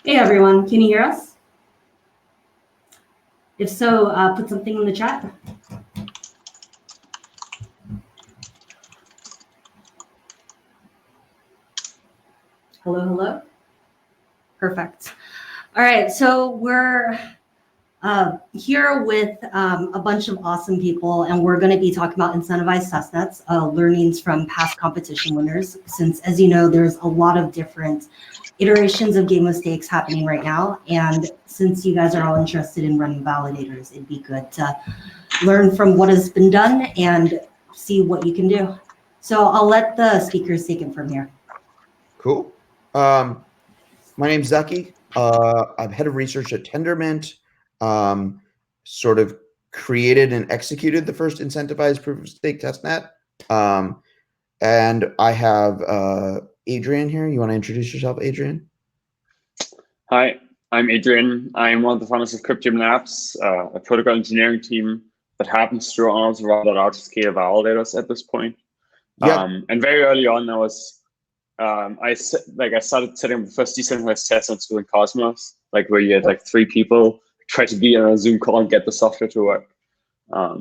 Hey everyone, can you hear us? If so, put something in the chat. Hello, hello. Perfect. All right, so we're here with a bunch of awesome people, and we're going to be talking about incentivized testnets, learnings from past competition winners. Since, as you know, there's a lot of different iterations of game of stakes happening right now, and since you guys are all interested in running validators, it'd be good to learn from what has been done and see what you can do. So I'll let the speakers take it from here. Cool. My name's Zaki. I'm head of research at Tendermint. Sort of created and executed the first incentivized proof of stake testnet. And I have Adrian here. You want to introduce yourself, Adrian? Hi, I'm Adrian. I'm one of the founders of Cryptium Labs, a protocol engineering team that happens to run also rather large scale validators at this point. Yeah. And very early on, I started setting up the first decentralized testnets within Cosmos, where you had 3 people try to be on a Zoom call and get the software to work.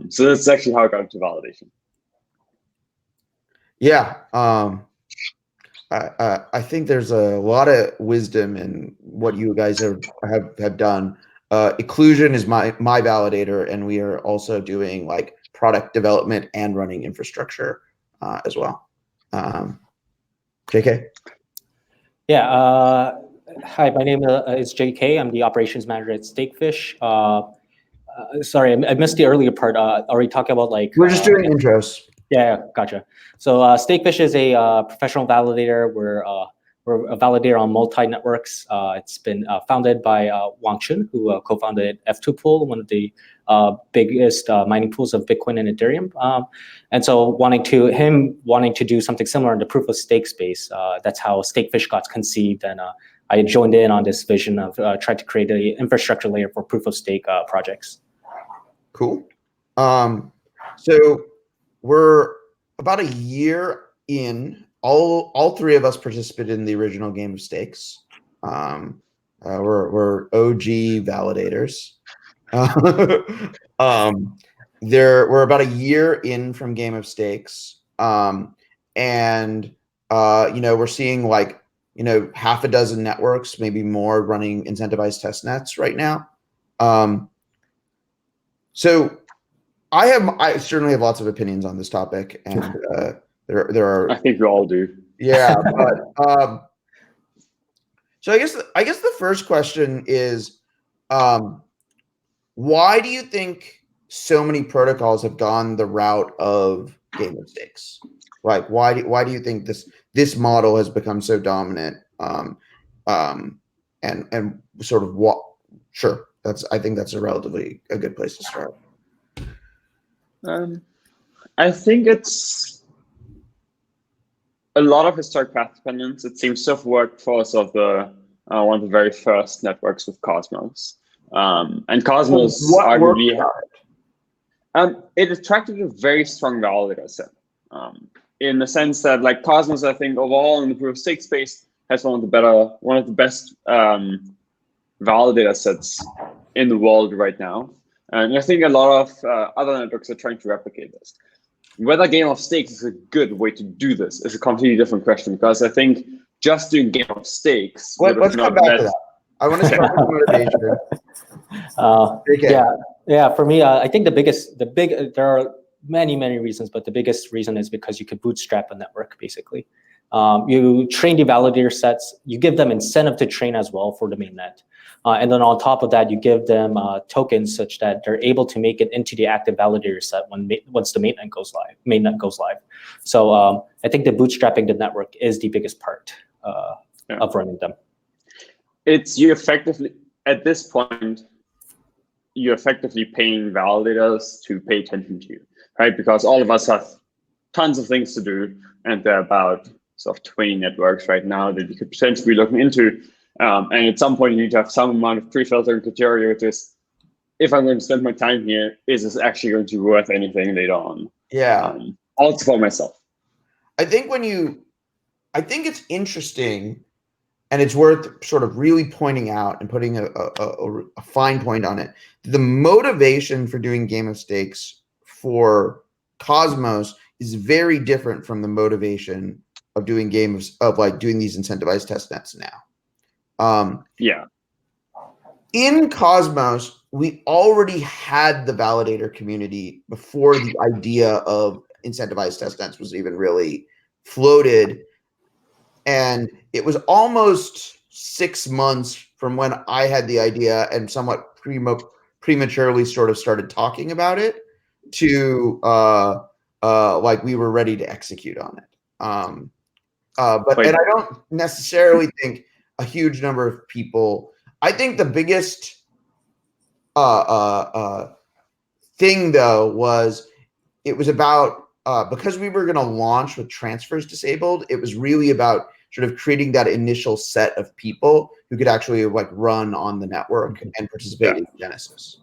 So that's actually how I got into validation. Yeah. I think there's a lot of wisdom in what you guys have done. Occlusion is my validator, and we are also doing product development and running infrastructure as well. JK? Yeah. Hi, my name is JK. I'm the operations manager at Stakefish. Sorry, I missed the earlier part. Are we talking about We're just doing intros. Yeah, gotcha. So Stakefish is a professional validator. We're a validator on multi-networks. It's been founded by Wang Chun, who co-founded F2 Pool, one of the biggest mining pools of Bitcoin and Ethereum. And so wanting to do something similar in the proof of stake space. That's how Stakefish got conceived. And I joined in on this vision of trying to create an infrastructure layer for proof of stake projects. Cool. So we're about a year in. All 3 of us participated in the original game of stakes. We're OG validators. We're about a year in from game of stakes, and we're seeing half a dozen networks, maybe more, running incentivized testnets right now. So I certainly have lots of opinions on this topic, and there are. I think we all do. Yeah, but so I guess the first question is, why do you think so many protocols have gone the route of game of stakes? Why do you think this model has become so dominant? And sort of what? Sure, I think that's a good place to start. I think it's a lot of historic path dependence. It seems to have worked for us of the one of the very first networks with Cosmos. And Cosmos arguably it attracted a very strong validator set. In the sense that Cosmos, I think overall in the proof of stake space has one of the best validator sets in the world right now. And I think a lot of other networks are trying to replicate this. Whether game of stakes is a good way to do this is a completely different question, because I think just doing game of stakes. Let's come back to that. I want to start with motivation. Yeah. For me, I think there are many reasons, but the biggest reason is because you could bootstrap a network, basically. You train the validator sets, you give them incentive to train as well for the mainnet. And then on top of that, you give them tokens such that they're able to make it into the active validator set once the mainnet goes live. So I think the bootstrapping the network is the biggest part of running them. It's at this point, you're effectively paying validators to pay attention to you, right? Because all of us have tons of things to do, and there are about 20 networks right now that you could potentially be looking into. And at some point, you need to have some amount of pre-filtering criteria, which is, if I'm going to spend my time here, is this actually going to be worth anything later on? Yeah. Also for myself. I think it's interesting, and it's worth sort of really pointing out and putting a fine point on it. The motivation for doing Game of Stakes for Cosmos is very different from the motivation of doing doing these incentivized testnets now. Yeah. In Cosmos, we already had the validator community before the idea of incentivized testnets was even really floated. And it was almost 6 months from when I had the idea and somewhat prematurely sort of started talking about it to like we were ready to execute on it. And I don't necessarily think a huge number of people. I think the biggest thing though was it was about because we were going to launch with transfers disabled. It was really about sort of creating that initial set of people who could actually like run on the network and participate in Genesis.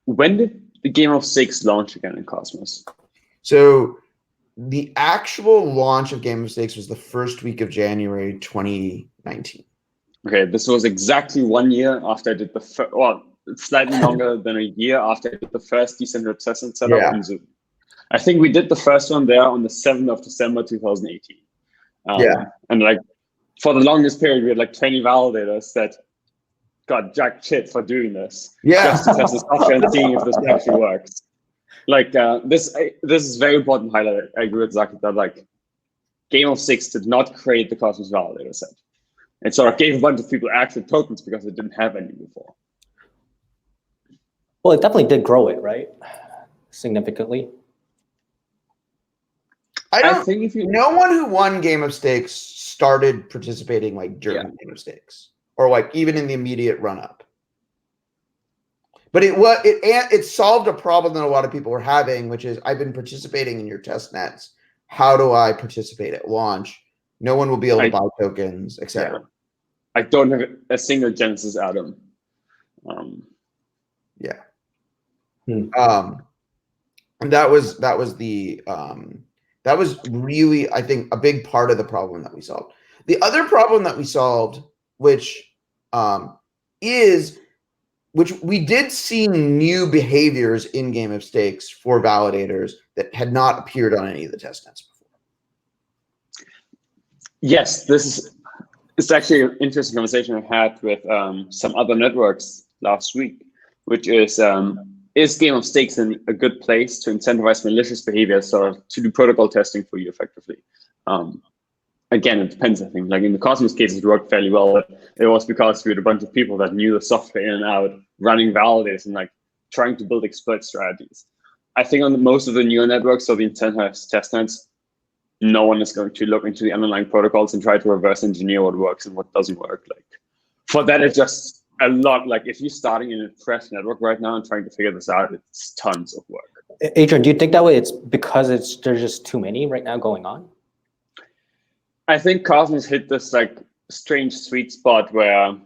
When did the Game of Stakes launch again in Cosmos? So the actual launch of Game of Stakes was the first week of January 2019. Okay, this was exactly 1 year after I did slightly longer than a year after I did the first decentralized testnet setup on Zoom. I think we did the first one there on the 7th of December 2018. And like for the longest period, we had like 20 validators that got jack shit for doing this. Just to test the software and seeing if this actually works. Like this is very important highlight. I agree with Zaki that like Game of Stakes did not create the Cosmos validator set. It sort of gave a bunch of people actual tokens because it didn't have any before. Well, it definitely did grow it, right? Significantly. I think if no one who won Game of Stakes started participating like during Game of Stakes or like even in the immediate run up. But it solved a problem that a lot of people were having, which is I've been participating in your test nets. How do I participate at launch? No one will be able to buy tokens, etc. I don't have a single Genesis atom. And that was really, I think, a big part of the problem that we solved. The other problem that we solved, which we did see new behaviors in Game of Stakes for validators that had not appeared on any of the testnets before. Yes, it's actually an interesting conversation I had with some other networks last week, which is Game of Stakes a good place to incentivize malicious behavior, sort of to do protocol testing for you effectively? Again, it depends, I think. Like in the Cosmos case, it worked fairly well. But it was because we had a bunch of people that knew the software in and out, running validators and like trying to build exploit strategies. I think on most of the newer networks, so the incentivized testnets, no one is going to look into the underlying protocols and try to reverse engineer what works and what doesn't work. Like for that, it's just a lot. Like if you're starting in a fresh network right now and trying to figure this out, it's tons of work. Adrian, do you think that way it's because there's just too many right now going on? I think Cosmos hit this like strange sweet spot where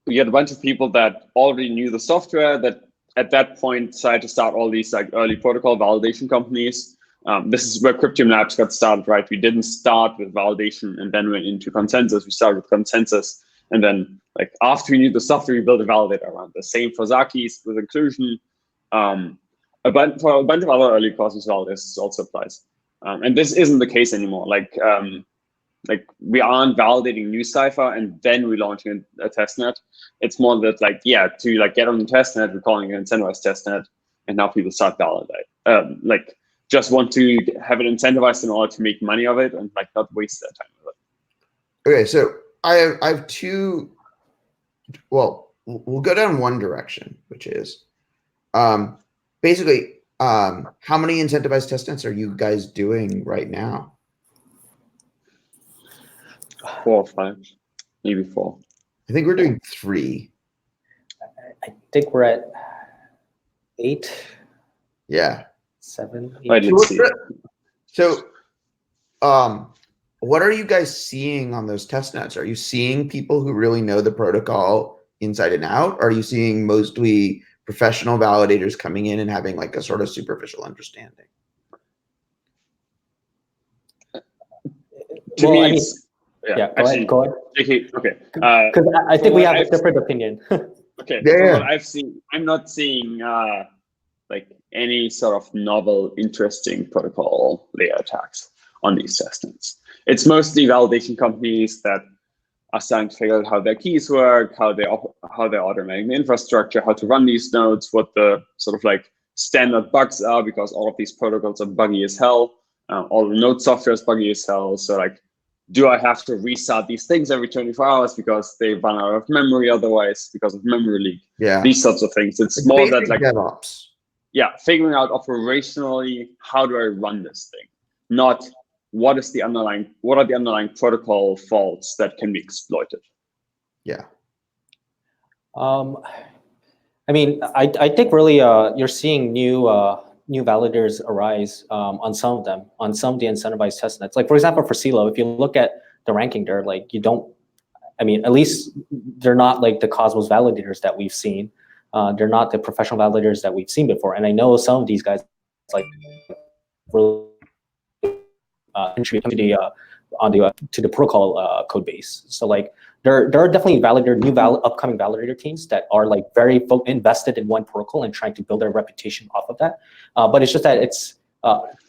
you had a bunch of people that already knew the software that at that point decided to start all these like early protocol validation companies. This is where Cryptium Labs got started, right? We didn't start with validation and then went into consensus. We started with consensus. And then like after we knew the software, we built a validator around the same for Zaki's with inclusion. For a bunch of other early Cosmos validators also applies. And this isn't the case anymore. Like we aren't validating new cipher and then we're launching a testnet. It's more that like, to like get on the testnet, we're calling it an incentivized testnet, and now people start validate. Like just want to have it incentivized in order to make money of it and like not waste their time with it. Okay, so I have two. Well, we'll go down one direction, which is basically how many incentivized testnets are you guys doing right now? 4 or 5, maybe 4. I think we're doing 3. I think we're at 8. Yeah. 7. 8. I did see. So, what are you guys seeing on those testnets? Are you seeing people who really know the protocol inside and out? Are you seeing mostly professional validators coming in and having like a sort of superficial understanding? To me, Yeah, go ahead. Jackie, okay. Because I think we have a different opinion. Okay, Yeah, from yeah. what I've seen, I'm not seeing like any sort of novel, interesting protocol layer attacks on these testnets. It's mostly validation companies that are starting to figure out how their keys work, how they're automating the infrastructure, how to run these nodes, what the sort of like standard bugs are, because all of these protocols are buggy as hell. All the node software is buggy as hell. So like, do I have to restart these things every 24 hours because they run out of memory otherwise because of memory leak? Yeah. These sorts of things. It's Like more that basic like, DevOps. yeah, figuring out operationally, how do I run this thing? Not what are the underlying protocol faults that can be exploited? Yeah. I mean, I think really you're seeing new validators arise on some of them, on some of the incentivized testnets. Like for example, for CeeLo, if you look at the ranking there, like you don't, I mean, at least they're not like the Cosmos validators that we've seen. They're not the professional validators that we've seen before. And I know some of these guys like really contribute to the protocol code base. So like there are definitely upcoming validator teams that are like very invested in one protocol and trying to build their reputation off of that. But it's just that it's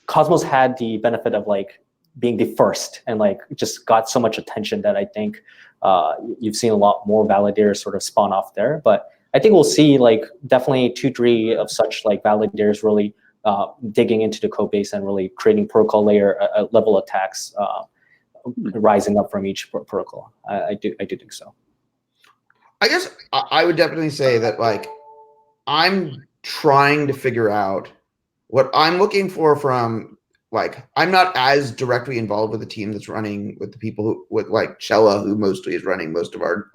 Cosmos had the benefit of like being the first and like just got so much attention that I think you've seen a lot more validators sort of spawn off there. But I think we'll see like definitely 2-3 of such like validators really digging into the code base and really creating protocol layer level attacks rising up from each protocol. I do think so. I guess I would definitely say that like I'm trying to figure out what I'm looking for from like I'm not as directly involved with the team that's running with the people who with like Chella, who mostly is running most of our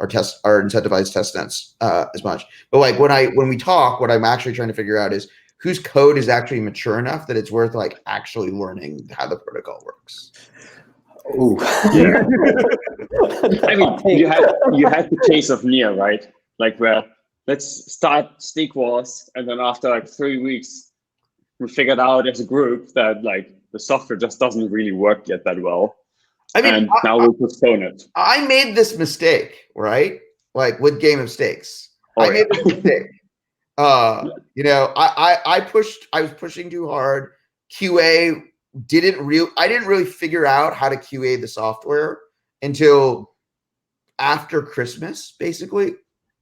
incentivized testnets as much. But like when we talk, what I'm actually trying to figure out is whose code is actually mature enough that it's worth like actually learning how the protocol works. Ooh. Yeah. I mean, you had the case of Nia, right? Like where let's start Sneak Wars, and then after like 3 weeks, we figured out as a group that like the software just doesn't really work yet that well. I mean, and now we'll postpone it. I made this mistake, right? Like with Game of Stakes. I made this mistake. You know, I was pushing too hard. QA I didn't really figure out how to QA the software until after Christmas, basically.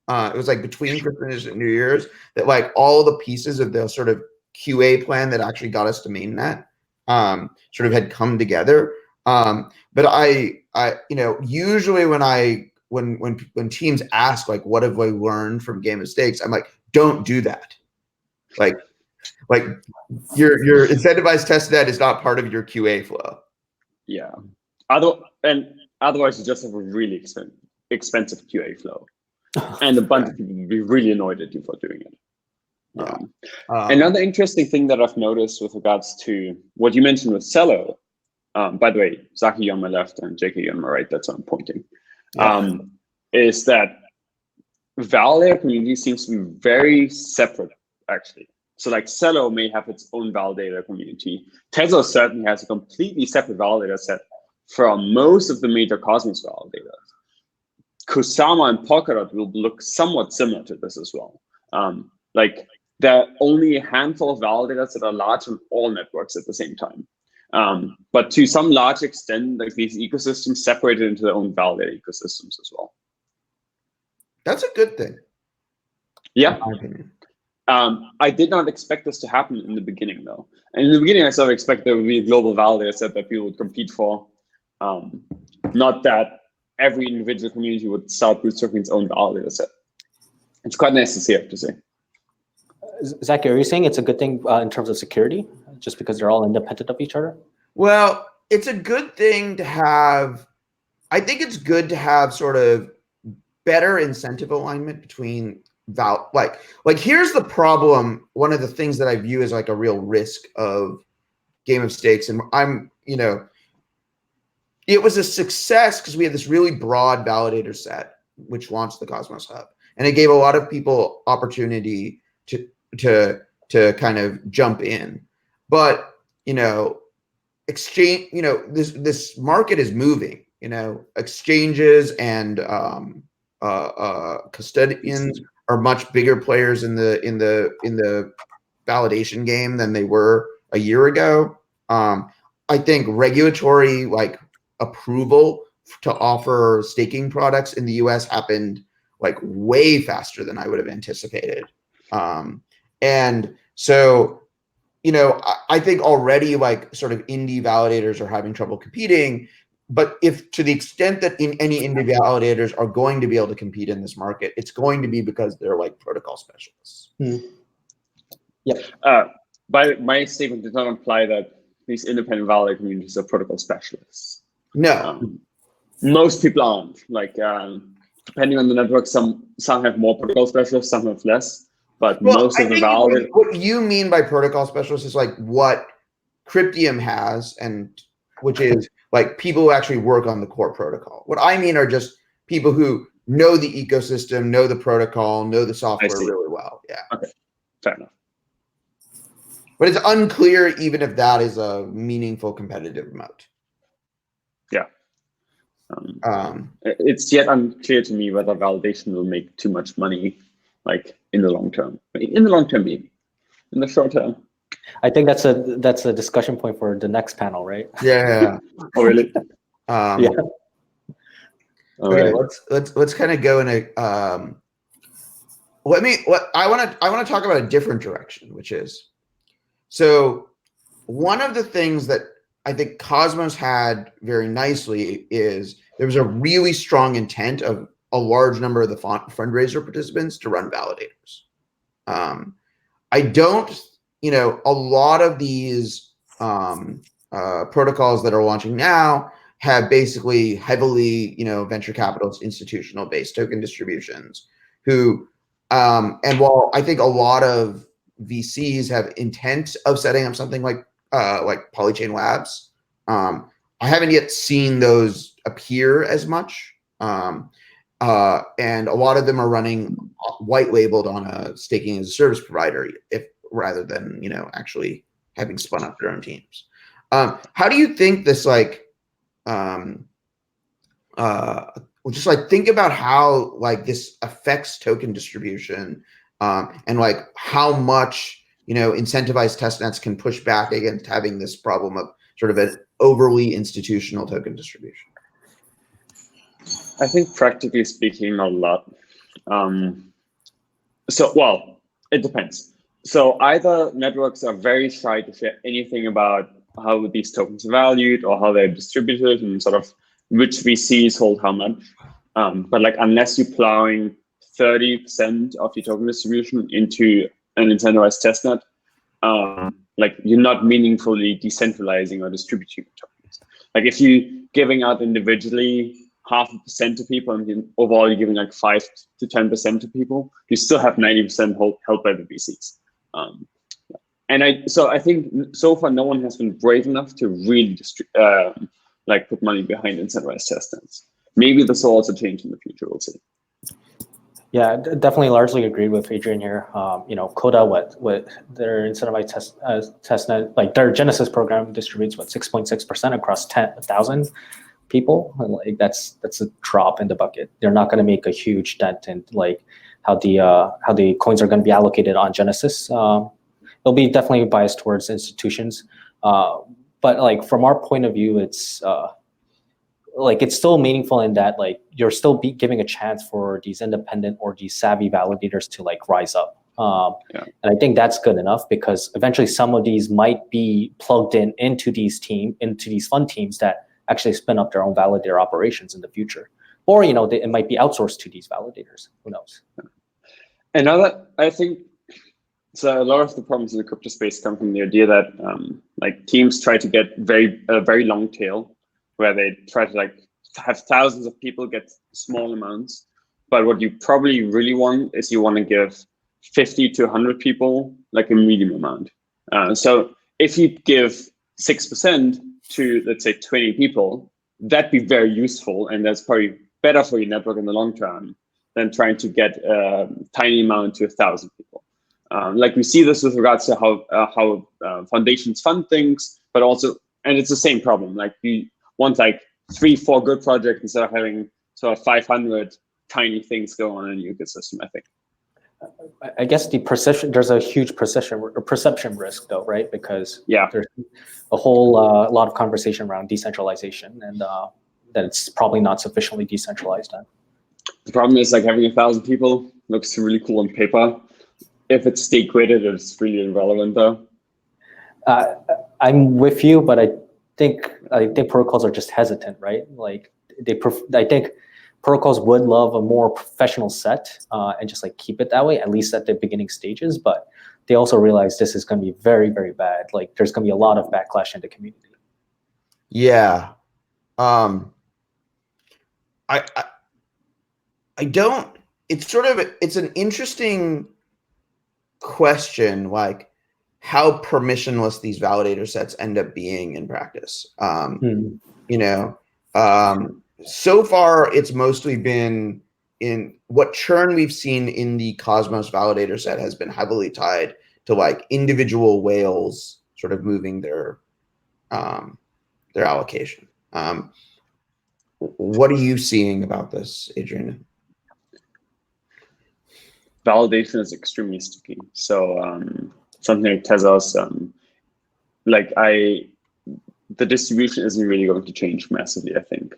It was like between Christmas and New Year's that like all the pieces of the sort of QA plan that actually got us to mainnet sort of had come together. But I you know, usually when teams ask like what have I learned from Game of Stakes, I'm like, don't do that. Like your incentivized testnet is not part of your QA flow. Yeah. Otherwise you just have a really expensive QA flow. And a bunch of people will be really annoyed at you for doing it. Yeah. Another interesting thing that I've noticed with regards to what you mentioned with Cello, by the way, Zaki on my left and Jackie on my right, that's what I'm pointing, is that validator community seems to be very separate, actually. So like Cello may have its own validator community. Tezos certainly has a completely separate validator set from most of the major Cosmos validators. Kusama and Polkadot will look somewhat similar to this as well. Like there are only a handful of validators that are large on all networks at the same time. But to some large extent, like these ecosystems separated into their own validator ecosystems as well. That's a good thing. Yeah. In my opinion. I did not expect this to happen in the beginning, though. And in the beginning, I sort of expected there would be a global validator set that people would compete for. Not that every individual community would start bootstrapping its own validator set. It's quite nice to see, I have to say. Zaki, are you saying it's a good thing in terms of security, just because they're all independent of each other? Well, it's a good thing to have. I think it's good to have sort of better incentive alignment between like here's the problem. One of the things that I view as like a real risk of Game of Stakes, and I'm, you know, it was a success because we had this really broad validator set which launched the Cosmos Hub, and it gave a lot of people opportunity to kind of jump in. But you know, exchange, you know, this market is moving, exchanges and custodians are much bigger players in the validation game than they were a year ago. I think regulatory approval to offer staking products in the US happened way faster than I would have anticipated. And so, I think already sort of indie validators are having trouble competing. But if to the extent that any indie validators are going to be able to compete in this market, it's going to be because they're protocol specialists. Yeah. But my statement did not imply that these independent validator communities are protocol specialists. No. Most people aren't. Depending on the network, some have more protocol specialists, some have less. But most of the validators. What you mean by protocol specialists is what Cryptium has, and which is people who actually work on the core protocol. What I mean are just people who know the ecosystem, know the protocol, know the software really well. Yeah. Okay. Fair enough. But it's unclear even if that is a meaningful competitive moat. Yeah. It's yet unclear to me whether validation will make too much money, in the long term. In the long term, maybe. In the short term. I think that's a discussion point for the next panel, right? Yeah. Oh, really? Yeah. Okay, let's kind of go in a I want to talk about a different direction, which is, so one of the things that I think Cosmos had very nicely is there was a really strong intent of a large number of the fundraiser participants to run validators. I don't, a lot of these protocols that are launching now have basically heavily, venture capitalist institutional based token distributions who, and while I think a lot of VCs have intent of setting up something like Polychain Labs, I haven't yet seen those appear as much. And a lot of them are running white labeled on a staking as a service provider, rather than actually having spun up their own teams. How do you think this just think about how this affects token distribution, and how much incentivized testnets can push back against having this problem of sort of an overly institutional token distribution? I think practically speaking, a lot. It depends. So either networks are very shy to share anything about how these tokens are valued or how they're distributed and sort of which VCs hold how much. But unless you're plowing 30% of your token distribution into an incentivized testnet, you're not meaningfully decentralizing or distributing tokens. If you're giving out individually 0.5% to people and overall you're giving 5 to 10% to people, you still have 90% held by the VCs. So I think so far no one has been brave enough to really put money behind incentivized testnets. Maybe this will also change in the future. We'll see. Yeah, definitely largely agreed with Adrian here. Coda, what their incentivized testnet, their Genesis program distributes 6.6% across 10,000 people. And that's a drop in the bucket. They're not going to make a huge dent in how the coins are going to be allocated on Genesis. It'll be definitely biased towards institutions. But from our point of view, it's it's still meaningful in that you're still giving a chance for these independent or these savvy validators to rise up. And I think that's good enough, because eventually some of these might be plugged into these fund teams that actually spin up their own validator operations in the future, or it might be outsourced to these validators. Who knows? Another, I think, so a lot of the problems in the crypto space come from the idea that teams try to get a very long tail, where they try to have thousands of people get small amounts. But what you probably really want is you want to give 50 to 100 people a medium amount. So if you give 6% to, let's say, 20 people, that'd be very useful, and that's probably better for your network in the long term than trying to get a tiny amount to 1,000 people. We see this with regards to how foundations fund things, but also, and it's the same problem. You want 3-4 good projects instead of having sort of 500 tiny things going on in the ecosystem, I think. I guess there's a huge perception risk though, right? Because there's a whole lot of conversation around decentralization and that it's probably not sufficiently decentralized. The problem is like having 1,000 people looks really cool on paper. If it's stake weighted, it's really irrelevant though. I'm with you, but I think protocols are just hesitant, right? Like I think protocols would love a more professional set and just like keep it that way, at least at the beginning stages. But they also realize this is going to be very, very bad. Like there's going to be a lot of backlash in the community. Yeah. I don't, it's an interesting question, like how permissionless these validator sets end up being in practice. You know, so far it's mostly been in what churn we've seen in the Cosmos validator set has been heavily tied to like individual whales sort of moving their allocation. What are you seeing about this, Adrian? Validation is extremely sticky. So something like Tezos, the distribution isn't really going to change massively, I think.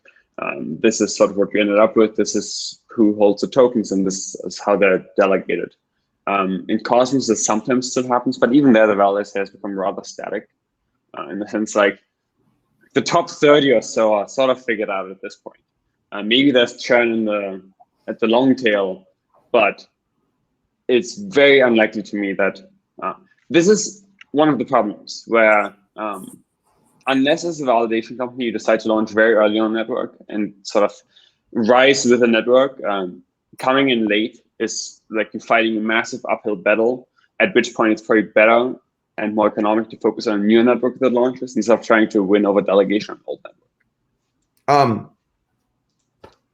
This is sort of what we ended up with. This is who holds the tokens, and this is how they're delegated. In Cosmos, this sometimes still happens, but even there, the validator has become rather static in the sense like the top 30 or so are sort of figured out at this point. Maybe there's churn at the long tail, but it's very unlikely to me that this is one of the problems where unless as a validation company you decide to launch very early on a network and sort of rise with a network, coming in late is like you're fighting a massive uphill battle, at which point it's probably better and more economic to focus on a new network that launches instead of trying to win over delegation on old network.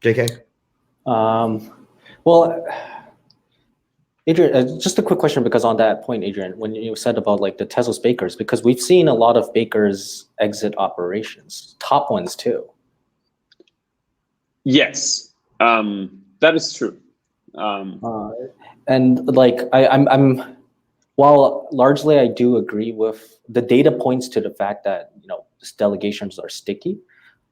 JK? Well, Adrian, just a quick question, because on that point, Adrian, when you said about like the Tezos bakers, because we've seen a lot of bakers exit operations, top ones too. Yes, that is true. And like I'm while largely I do agree with the data points to the fact that these delegations are sticky,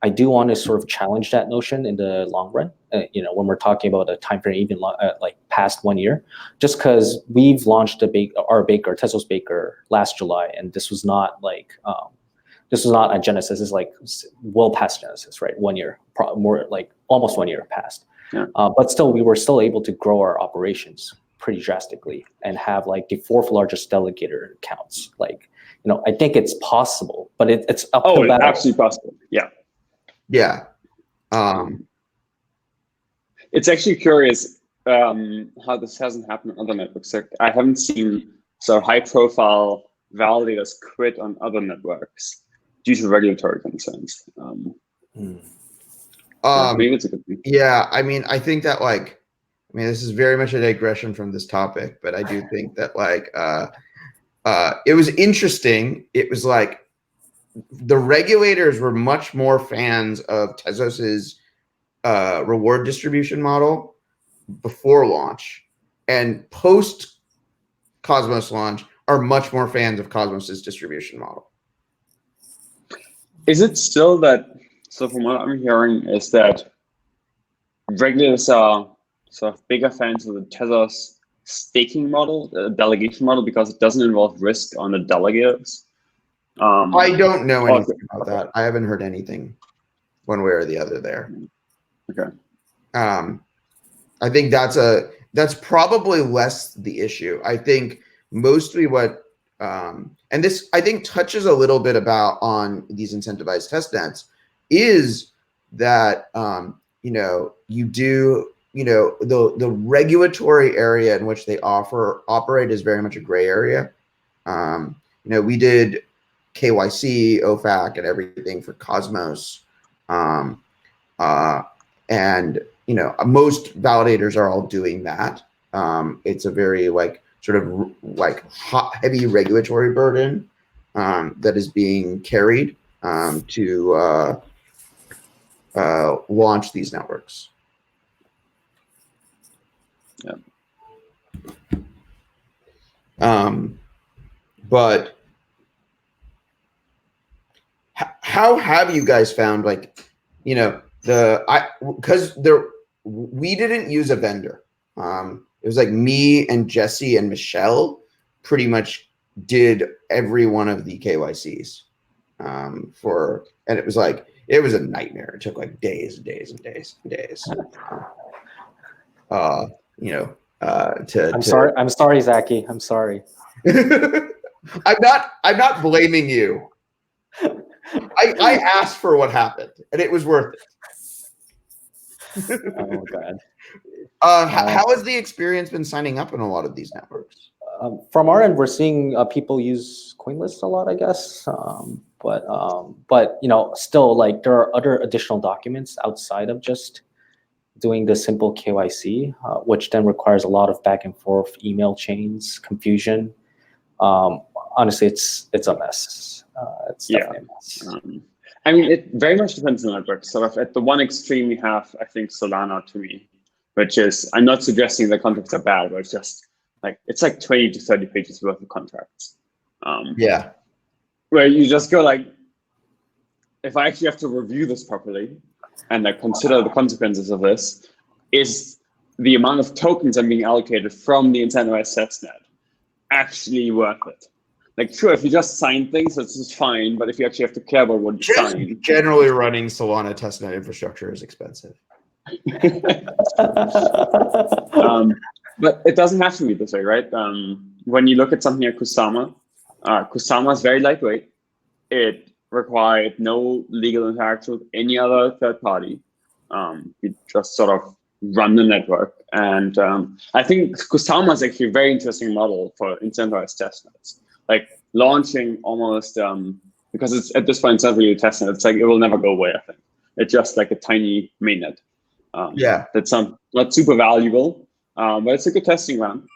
I do want to sort of challenge that notion in the long run. When we're talking about a time frame even like past 1 year, just because we've launched our baker, Tezos baker, last July, and this was not like this was not at Genesis. It's like well past Genesis, right? 1 year, more like almost 1 year passed. Yeah. But still, we were still able to grow our operations pretty drastically and have like the 4th largest delegator counts. Like, I think it's possible, but it's uphill battle. Absolutely possible. Yeah. Yeah. It's actually curious how this hasn't happened on other networks. Like, I haven't seen so high-profile validators quit on other networks due to regulatory concerns. Maybe it's a good thing. Yeah, I mean, I think that this is very much a digression from this topic, but I do think that it was interesting. It was like the regulators were much more fans of Tezos's reward distribution model before launch, and post Cosmos launch are much more fans of Cosmos's distribution model. Is it still that? So from what I'm hearing is that regulators are sort of bigger fans of the Tezos staking model, the delegation model, because it doesn't involve risk on the delegators. I don't know anything about that. I haven't heard anything one way or the other there. Okay. I think that's probably less the issue. I think mostly what and this I think touches a little bit about on these incentivized testnets is that you do the regulatory area in which they operate is very much a gray area. We did KYC, OFAC, and everything for Cosmos, and most validators are all doing that. It's a very heavy regulatory burden that is being carried to launch these networks. Yeah. But how have you guys found, like, you know, because we didn't use a vendor. It was like me and Jesse and Michelle pretty much did every one of the KYCs and it was like, it was a nightmare. It took like days and days and days and days. You know, I'm sorry, Zaki. I'm sorry. I'm not blaming you. I asked for what happened, and it was worth it. Oh God. How has the experience been signing up in a lot of these networks? From our end, we're seeing people use CoinList a lot, I guess. But you know, still, like, there are other additional documents outside of just doing the simple KYC, which then requires a lot of back and forth email chains, confusion. Honestly, it's a mess. It's definitely a mess. I mean, it very much depends on the network. Sort of at the one extreme, we have, I think, Solana to me, which is, I'm not suggesting the contracts are bad, but it's just like, it's like 20 to 30 pages worth of contracts. Yeah. Where you just go like, if I actually have to review this properly and like consider the consequences of this, is the amount of tokens I'm being allocated from the incentivized testnet actually worth it? Like, sure, if you just sign things, that's just fine. But if you actually have to care about what you sign, generally running Solana testnet infrastructure is expensive. But it doesn't have to be this way, right? When you look at something like Kusama, Kusama is very lightweight. It required no legal interaction with any other third party. You just sort of run the network. And I think Kusama is actually a very interesting model for incentivized testnets. Like launching almost, because it's at this point, it's not really a testnet. It's like, it will never go away, I think. It's just like a tiny mainnet. That's not super valuable, but it's a good testing ground.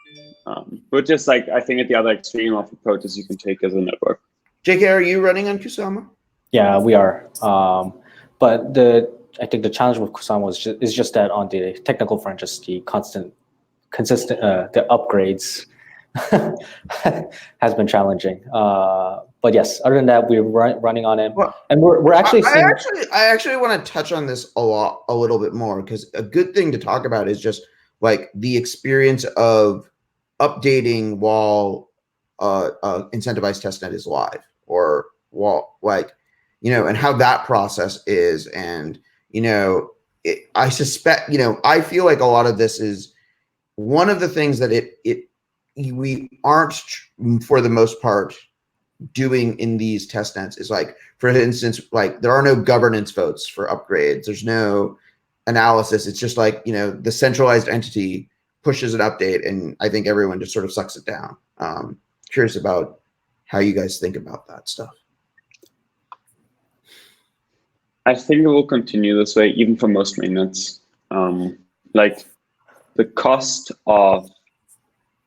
But just like, I think at the other extreme of approaches you can take as a network. JK, are you running on Kusama? Yeah, we are. But I think the challenge with Kusama is just that on the technical front, just the consistent, the upgrades has been challenging. But yes, other than that, we're running on it, Well, and we're actually seeing. I actually want to touch on this a little bit more, because a good thing to talk about is just like the experience of updating while incentivized testnet is live, or while, like, you know, and how that process is. And, you know, I suspect, you know, I feel like a lot of this is one of the things that we aren't, for the most part, doing in these testnets is, like, for instance, like, there are no governance votes for upgrades. There's no analysis. It's just like, you know, the centralized entity pushes an update, and I think everyone just sort of sucks it down. Curious about how you guys think about that stuff. I think it will continue this way, even for most mainnets. Like, the cost of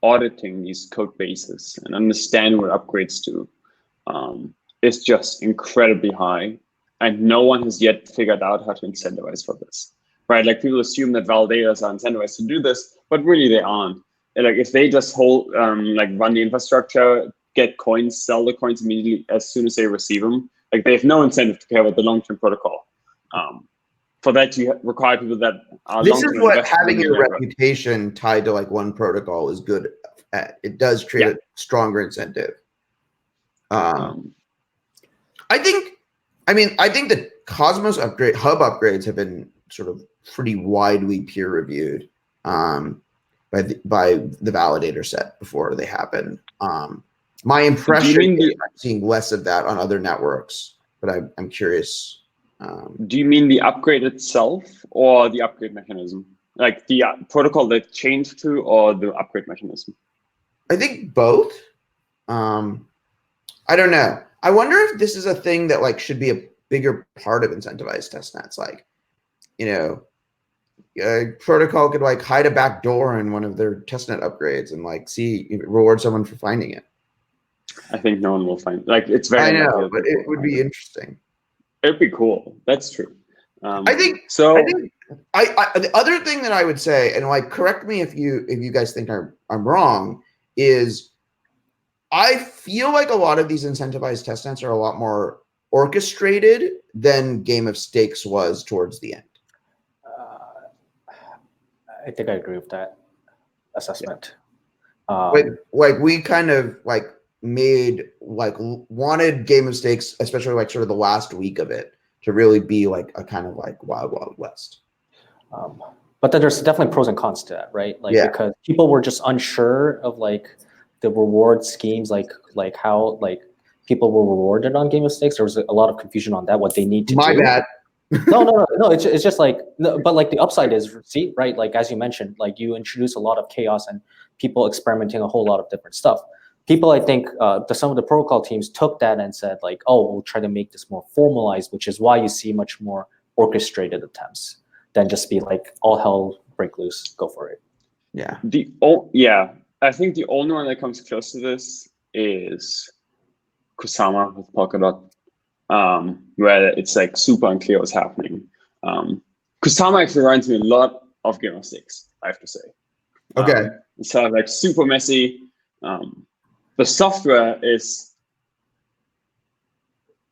auditing these code bases and understand what upgrades do is just incredibly high, and no one has yet figured out how to incentivize for this, right? Like, people assume that validators are incentivized to do this, but really they aren't. And like, if they just like run the infrastructure, get coins, sell the coins immediately as soon as they receive them, like, they have no incentive to care about the long-term protocol. For that, you require people that are This is what invested having in your the network. reputation tied to like one protocol is good at. It does create a stronger incentive. I think the Cosmos hub upgrades have been sort of pretty widely peer reviewed by the validator set before they happen. My impression is I'm seeing less of that on other networks, but I'm curious. Do you mean the upgrade itself or the upgrade mechanism? Like the protocol that changed to, or the upgrade mechanism? I think both. I don't know. I wonder if this is a thing that, like, should be a bigger part of incentivized testnets. Like, you know, a protocol could like hide a back door in one of their testnet upgrades and like reward someone for finding it. I think no one will find, like, it's very. I know, but it would be interesting. It'd be cool. That's true. I think so. the other thing that I would say, and like correct me if you guys think I'm wrong, is I feel like a lot of these incentivized testnets are a lot more orchestrated than Game of Stakes was towards the end. I think I agree with that assessment. Like we kind of like wanted Game of Stakes, especially like sort of the last week of it, to really be like a kind of like Wild Wild West. But then there's definitely pros and cons to that, right? Like because people were just unsure of like the reward schemes, like how like people were rewarded on Game of Stakes. There was a lot of confusion on that, what they need to do. My bad. No. It's just like, but like the upside is, see, right? Like as you mentioned, like you introduce a lot of chaos and people experimenting a whole lot of different stuff. People, I think, some of the protocol teams took that and said like, oh, we'll try to make this more formalized, which is why you see much more orchestrated attempts than just be like all hell break loose, go for it. Yeah. I think the only one that comes close to this is Kusama with Polkadot, where it's like super unclear what's happening. Kusama actually reminds me a lot of Game of Stakes, I have to say. Okay. It's sort of like super messy. The software is,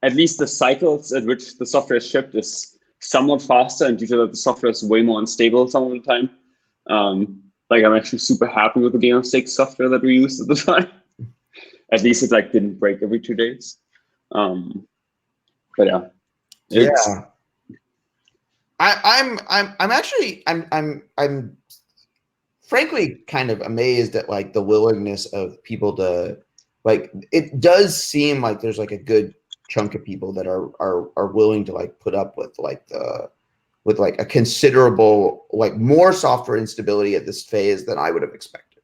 at least the cycles at which the software is shipped is somewhat faster, and due to that, the software is way more unstable some of the time. Like I'm actually super happy with the Game of Stakes software that we used at the time. At least it like didn't break every 2 days. But yeah. I'm frankly kind of amazed at like the willingness of people to like. It does seem like there's like a good chunk of people that are willing to like put up with like a considerable like more software instability at this phase than I would have expected.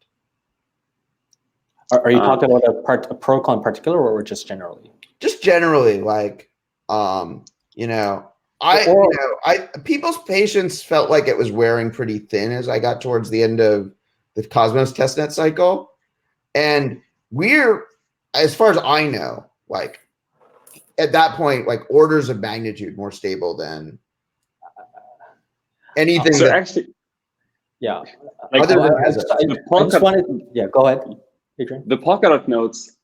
Are you talking about a protocol in particular, or just generally? Just generally, like people's patience felt like it was wearing pretty thin as I got towards the end of the Cosmos testnet cycle. And we're, as far as I know, like at that point, like orders of magnitude more stable than anything. So actually, yeah. Like I just wanted, yeah, go ahead, Adrian. The Polkadot nodes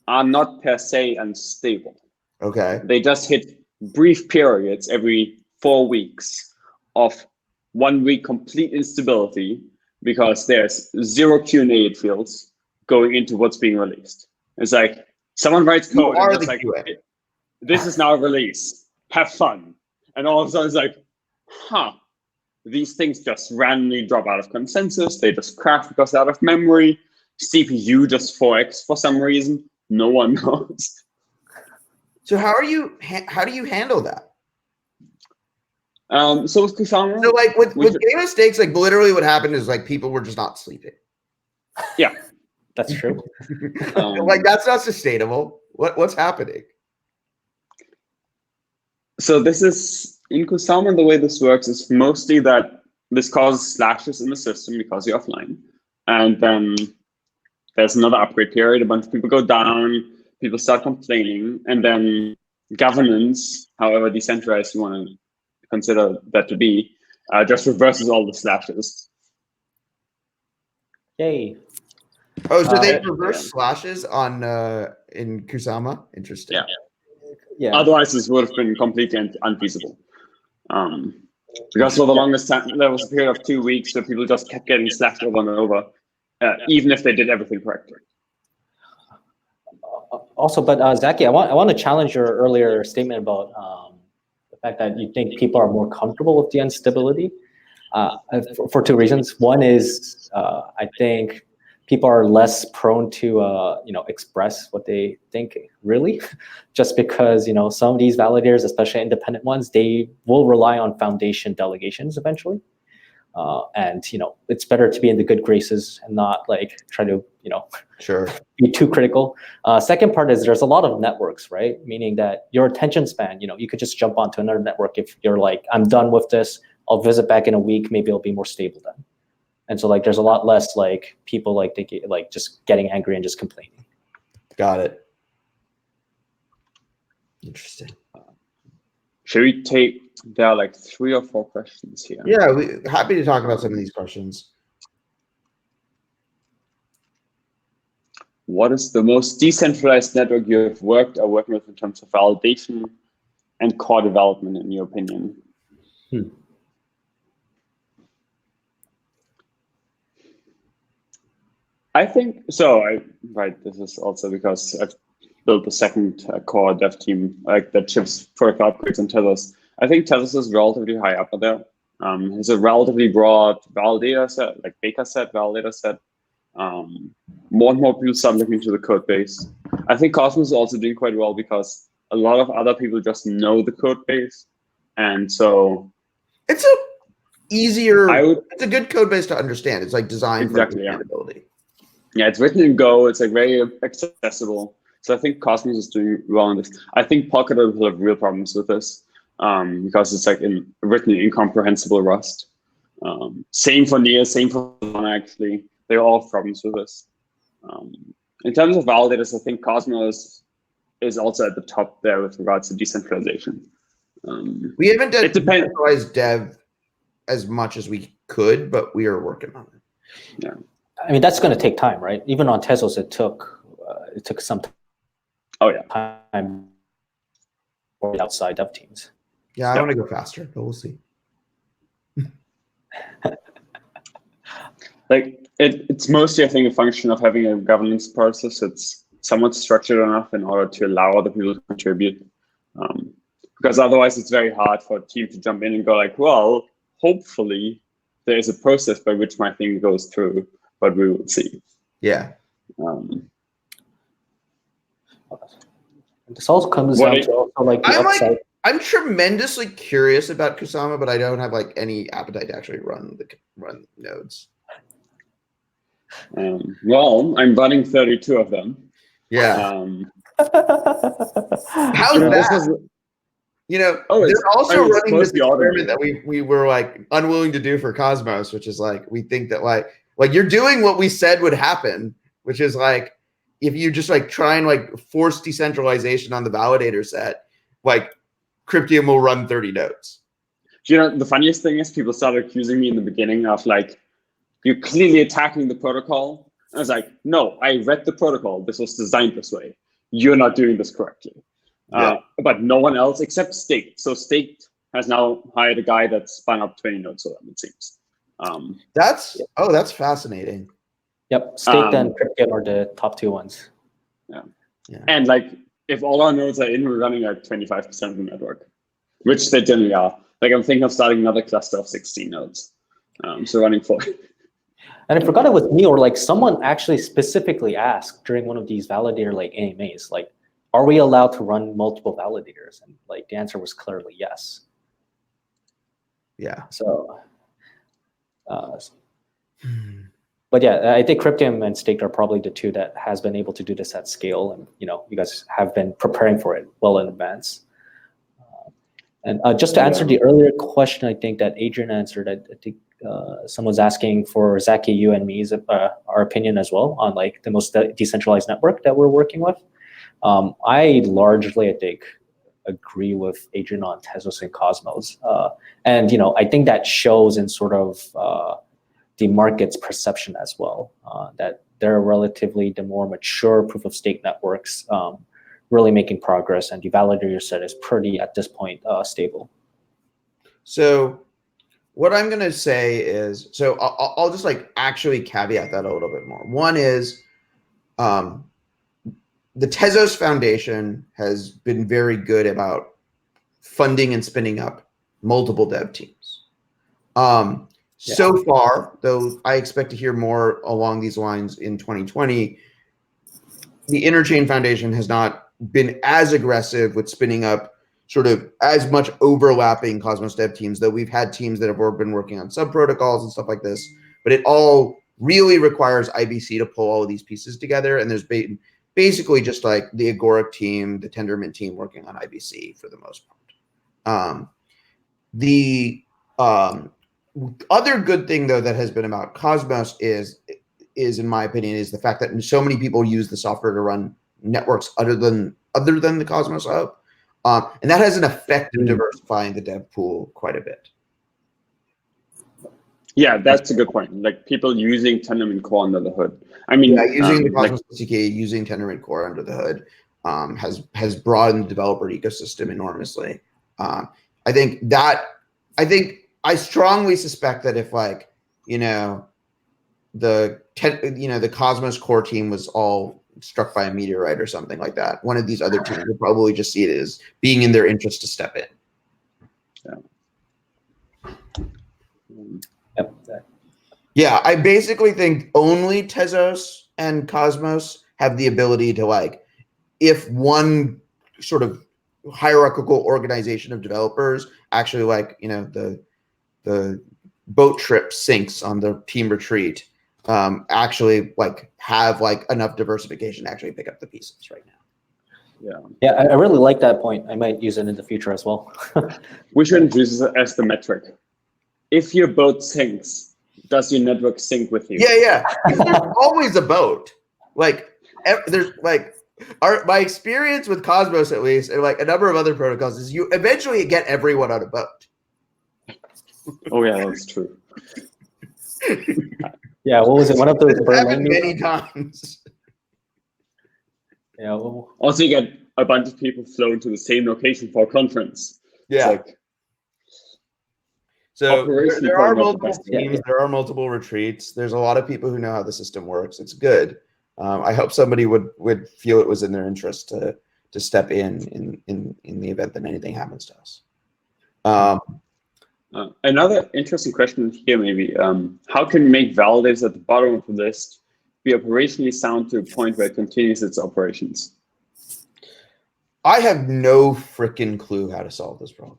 are not per se unstable. Okay. They just hit brief periods every 4 weeks of 1 week complete instability because there's 0 Q&A fields going into what's being released. It's like someone writes code and it's like, this is now a release. Have fun. And all of a sudden it's like, these things just randomly drop out of consensus. They just crash because they're out of memory. CPU just 4x for some reason. No one knows. So how do you handle that? So with Kusama, so like with Game of Stakes, like literally what happened is like people were just not sleeping. Yeah, that's true. Like that's not sustainable. What's happening? So this is in Kusama. The way this works is mostly that this causes slashes in the system because you're offline, and then there's another upgrade period. A bunch of people go down. People start complaining, and then governance, however decentralized you want to consider that to be, just reverses all the slashes. Yay. Oh, so they reverse slashes on in Kusama? Interesting. Yeah. Otherwise, this would have been completely unfeasible. Because for the longest time, there was a period of 2 weeks where people just kept getting slashed over and over, even if they did everything correctly. Also, but Zaki, I want to challenge your earlier statement about the fact that you think people are more comfortable with the instability for 2 reasons. One is I think people are less prone to express what they think really, just because some of these validators, especially independent ones, they will rely on foundation delegations eventually. And it's better to be in the good graces and not like try to sure be too critical. Second part is there's a lot of networks, right? Meaning that your attention span, you could just jump onto another network if you're like, I'm done with this, I'll visit back in a week, maybe it'll be more stable then. And so like there's a lot less like people like thinking like just getting angry and just complaining. Got it. Interesting. Should we take? There are like 3 or 4 questions here. Yeah, we happy to talk about some of these questions. What is the most decentralized network you have worked or working with in terms of validation and core development, in your opinion? I think so. This is also because I've built the second core dev team that ships protocol upgrades and tethers. I think tethers is relatively high up there. It's a relatively broad validator set, like Baker set, validator set. More and more people start looking into the code base. I think Cosmos is also doing quite well because a lot of other people just know the code base, and so it's a good code base to understand. It's like designed for understandability. Yeah, it's written in Go. It's like very accessible. So I think Cosmos is doing well in this. I think Pocket will have real problems with this because it's like written in incomprehensible Rust. Same for Nia, same for Lana, actually. They all have problems with this. In terms of validators, I think Cosmos is also at the top there with regards to decentralization. We haven't done decentralized dev as much as we could, but we are working on it. Yeah. I mean, that's going to take time, right? Even on Tezos, it took some time for the outside dev teams. Yeah, I want to go faster, but we'll see. Like it's mostly, I think, a function of having a governance process that's somewhat structured enough in order to allow other people to contribute. Because otherwise, it's very hard for a team to jump in and go like, well, hopefully there is a process by which my thing goes through, but we will see. Yeah. This also comes down to also like the upside. I'm tremendously curious about Kusama, but I don't have like any appetite to actually run nodes. Well, I'm running 32 of them. Yeah. How's that? They're also running this experiment that we were like unwilling to do for Cosmos, which is like we think that like you're doing what we said would happen, which is like if you just like try and like force decentralization on the validator set, like Cryptium will run 30 nodes. The funniest thing is people started accusing me in the beginning of like, you're clearly attacking the protocol. I was like, no, I read the protocol. This was designed this way. You're not doing this correctly. Yeah. But no one else except Stake. So Stake has now hired a guy that spun up 20 nodes for them, it seems. That's fascinating. Yep, Stake and Cryptium are the top 2 ones. Yeah. And like, if all our nodes are in, we're running like 25% of the network, which they generally are. Like I'm thinking of starting another cluster of 16 nodes. So running 4. And I forgot it was me or like someone actually specifically asked during one of these validator like AMAs, like, are we allowed to run multiple validators? And like the answer was clearly yes. Yeah. So, but yeah, I think Cryptium and Stake are probably the 2 that has been able to do this at scale, and you guys have been preparing for it well in advance. And just to answer the earlier question, I think that Adrian answered. I think someone's asking for Zaki, you, and me's our opinion as well on like the most decentralized network that we're working with. I largely, I think, agree with Adrian on Tezos and Cosmos, and I think that shows in sort of the market's perception as well, that they're relatively the more mature proof of stake networks, really making progress, and the validator set is pretty at this point stable. So what I'm going to say is, so I'll just like actually caveat that a little bit more. One is the Tezos Foundation has been very good about funding and spinning up multiple dev teams. So far, though, I expect to hear more along these lines in 2020. The Interchain Foundation has not been as aggressive with spinning up sort of as much overlapping Cosmos dev teams, though we've had teams that have been working on sub protocols and stuff like this. But it all really requires IBC to pull all of these pieces together. And there's been basically just like the Agoric team, the Tendermint team working on IBC for the most part. The other good thing, though, that has been about Cosmos is in my opinion, is the fact that so many people use the software to run networks other than the Cosmos hub. And that has an effect of diversifying the dev pool quite a bit. Yeah, that's a good point. Like people using Tendermint core under the hood. I mean, yeah, using the Cosmos SDK, using Tendermint core under the hood has broadened the developer ecosystem enormously. I strongly suspect that if like, the Cosmos core team was all struck by a meteorite or something like that, one of these other teams would probably just see it as being in their interest to step in. Yep. Yeah, I basically think only Tezos and Cosmos have the ability to, like, if one sort of hierarchical organization of developers actually, like, the boat trip sinks on the team retreat, actually like have like enough diversification to actually pick up the pieces right now. Yeah, I really like that point. I might use it in the future as well. We should introduce it as the metric. If your boat sinks, does your network sync with you? Yeah. There's always a boat. Like there's like my experience with Cosmos, at least, and like a number of other protocols, is you eventually get everyone on a boat. Oh yeah, that's true. Yeah, what was it? One of those It's happened many times. Yeah. Well, Also, you get a bunch of people flown to the same location for a conference. Yeah. Like, so there are probably not the multiple best. teams, there are multiple retreats. There's a lot of people who know how the system works. It's good. I hope somebody would feel it was in their interest to step in the event that anything happens to us. Another interesting question here, maybe. How can we make validators at the bottom of the list be operationally sound to a point where it continues its operations? I have no freaking clue how to solve this problem.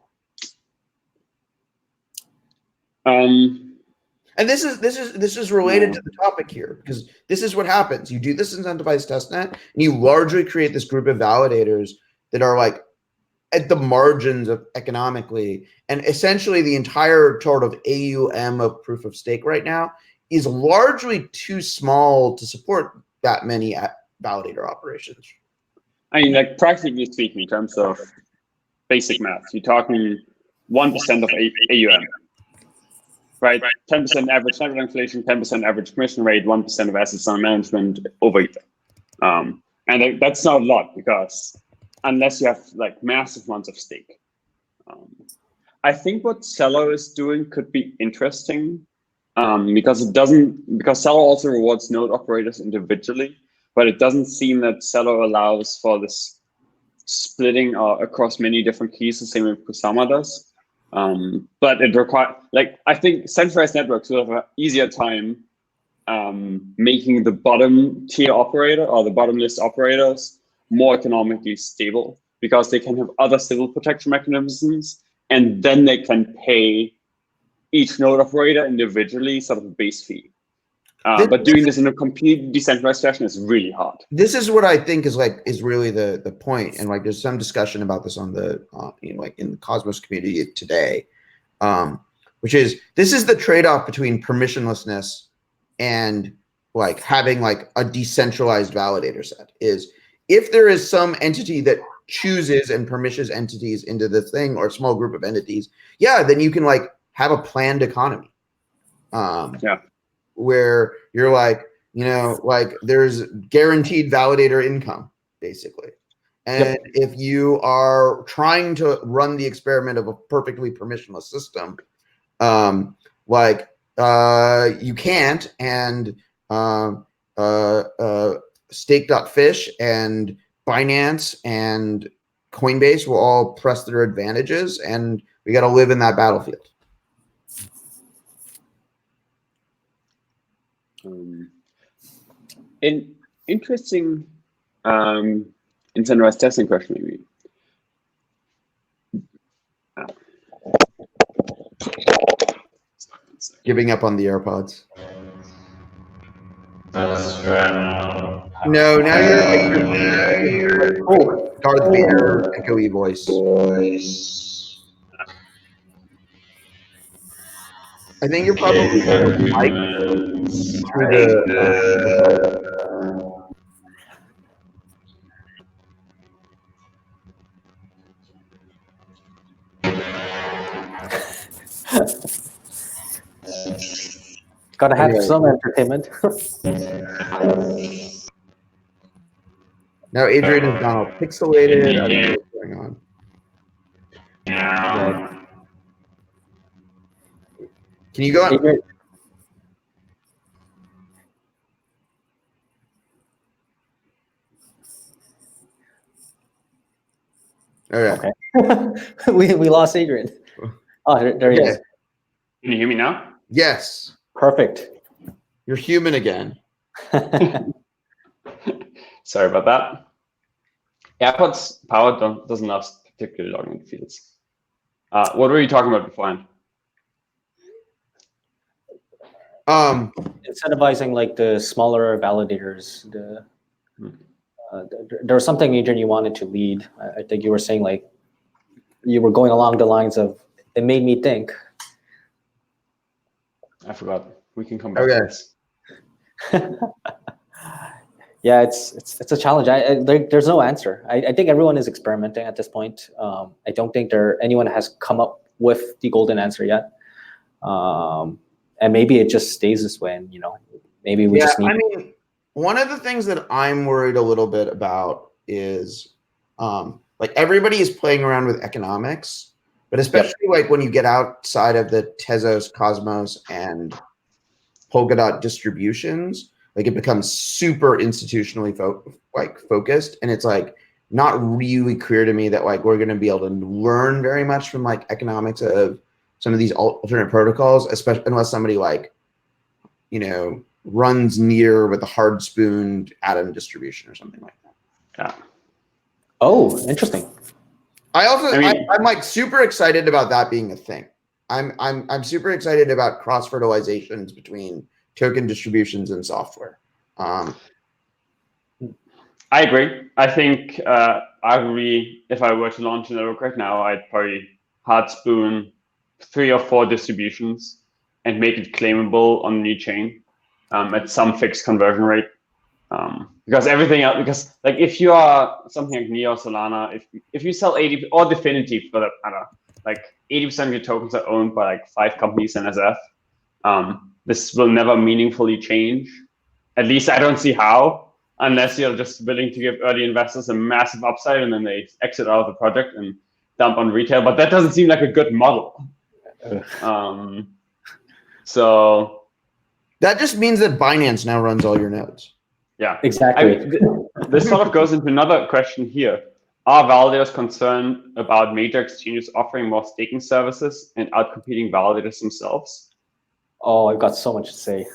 And this is related to the topic here, because this is what happens. You do this incentivized testnet, and you largely create this group of validators that are like at the margins of economically, and essentially the entire sort of AUM of proof of stake right now is largely too small to support that many validator operations. I mean, like practically speaking, in terms of basic math, you're talking 1% of AUM, right? 10% average network inflation, 10% average commission rate, 1% of assets under management over year. And that's not a lot, because unless you have like massive amounts of stake. I think what Celo is doing could be interesting, because Celo also rewards node operators individually, but it doesn't seem that Celo allows for this splitting across many different keys the same way Kusama does. But it requires, like, I think centralized networks will have an easier time making the bottom tier operator or the bottom list operators more economically stable, because they can have other civil protection mechanisms, and then they can pay each node operator individually sort of a base fee. But doing this in a completely decentralized fashion is really hard. This is what I think is really the point, and like there's some discussion about this on the like in the Cosmos community today, which is this is the trade-off between permissionlessness and like having like a decentralized validator set. Is if there is some entity that chooses and permissions entities into the thing, or a small group of entities, yeah, then you can like have a planned economy. Where you're like, like there's guaranteed validator income, basically. And if you are trying to run the experiment of a perfectly permissionless system, you can't, and Stake.fish and Binance and Coinbase will all press their advantages, and we got to live in that battlefield. An interesting incentivized testing question, maybe. Giving up on the AirPods. No, now you're Darth Vader echoey voice. I think you're probably through the Gotta have Anyway. some entertainment. Now Adrian is gone all pixelated. I don't know what's going on. Yeah. Can you go on? Adrian- Okay. Okay. we lost Adrian. Oh, there he is. Can you hear me now? Yes. Perfect. You're human again. Sorry about that. AirPods power doesn't last particularly long in the fields. What were you talking about beforehand? Incentivizing like the smaller validators. There was something, Adrian, you wanted to lead. I think you were saying like you were going along the lines of it made me think. I forgot. We can come back Okay. to this. Yeah, it's a challenge. There's no answer. I think everyone is experimenting at this point. I don't think anyone has come up with the golden answer yet. And maybe it just stays this way, and maybe we just need. I mean, one of the things that I'm worried a little bit about is, like everybody is playing around with economics, but especially like when you get outside of the Tezos, Cosmos, and Polkadot distributions, like it becomes super institutionally focused, and it's like not really clear to me that like we're going to be able to learn very much from like economics of some of these alternate protocols, especially unless somebody like runs near with a hard spooned atom distribution or something like that. Yeah. Oh, interesting. I'm like super excited about that being a thing. I'm super excited about cross fertilizations between token distributions and software. I agree. I think if I were to launch a network right now, I'd probably hard spoon 3 or 4 distributions and make it claimable on the new chain at some fixed conversion rate. Because everything else, because like if you are something like Neo Solana, if you sell 80 or Definitive for that matter, like 80% of your tokens are owned by like 5 companies in SF. This will never meaningfully change. At least I don't see how, unless you're just willing to give early investors a massive upside and then they exit out of the project and dump on retail. But that doesn't seem like a good model. So that just means that Binance now runs all your nodes. Yeah, exactly. This sort of goes into another question here. Are validators concerned about major exchanges offering more staking services and outcompeting validators themselves? Oh, I've got so much to say.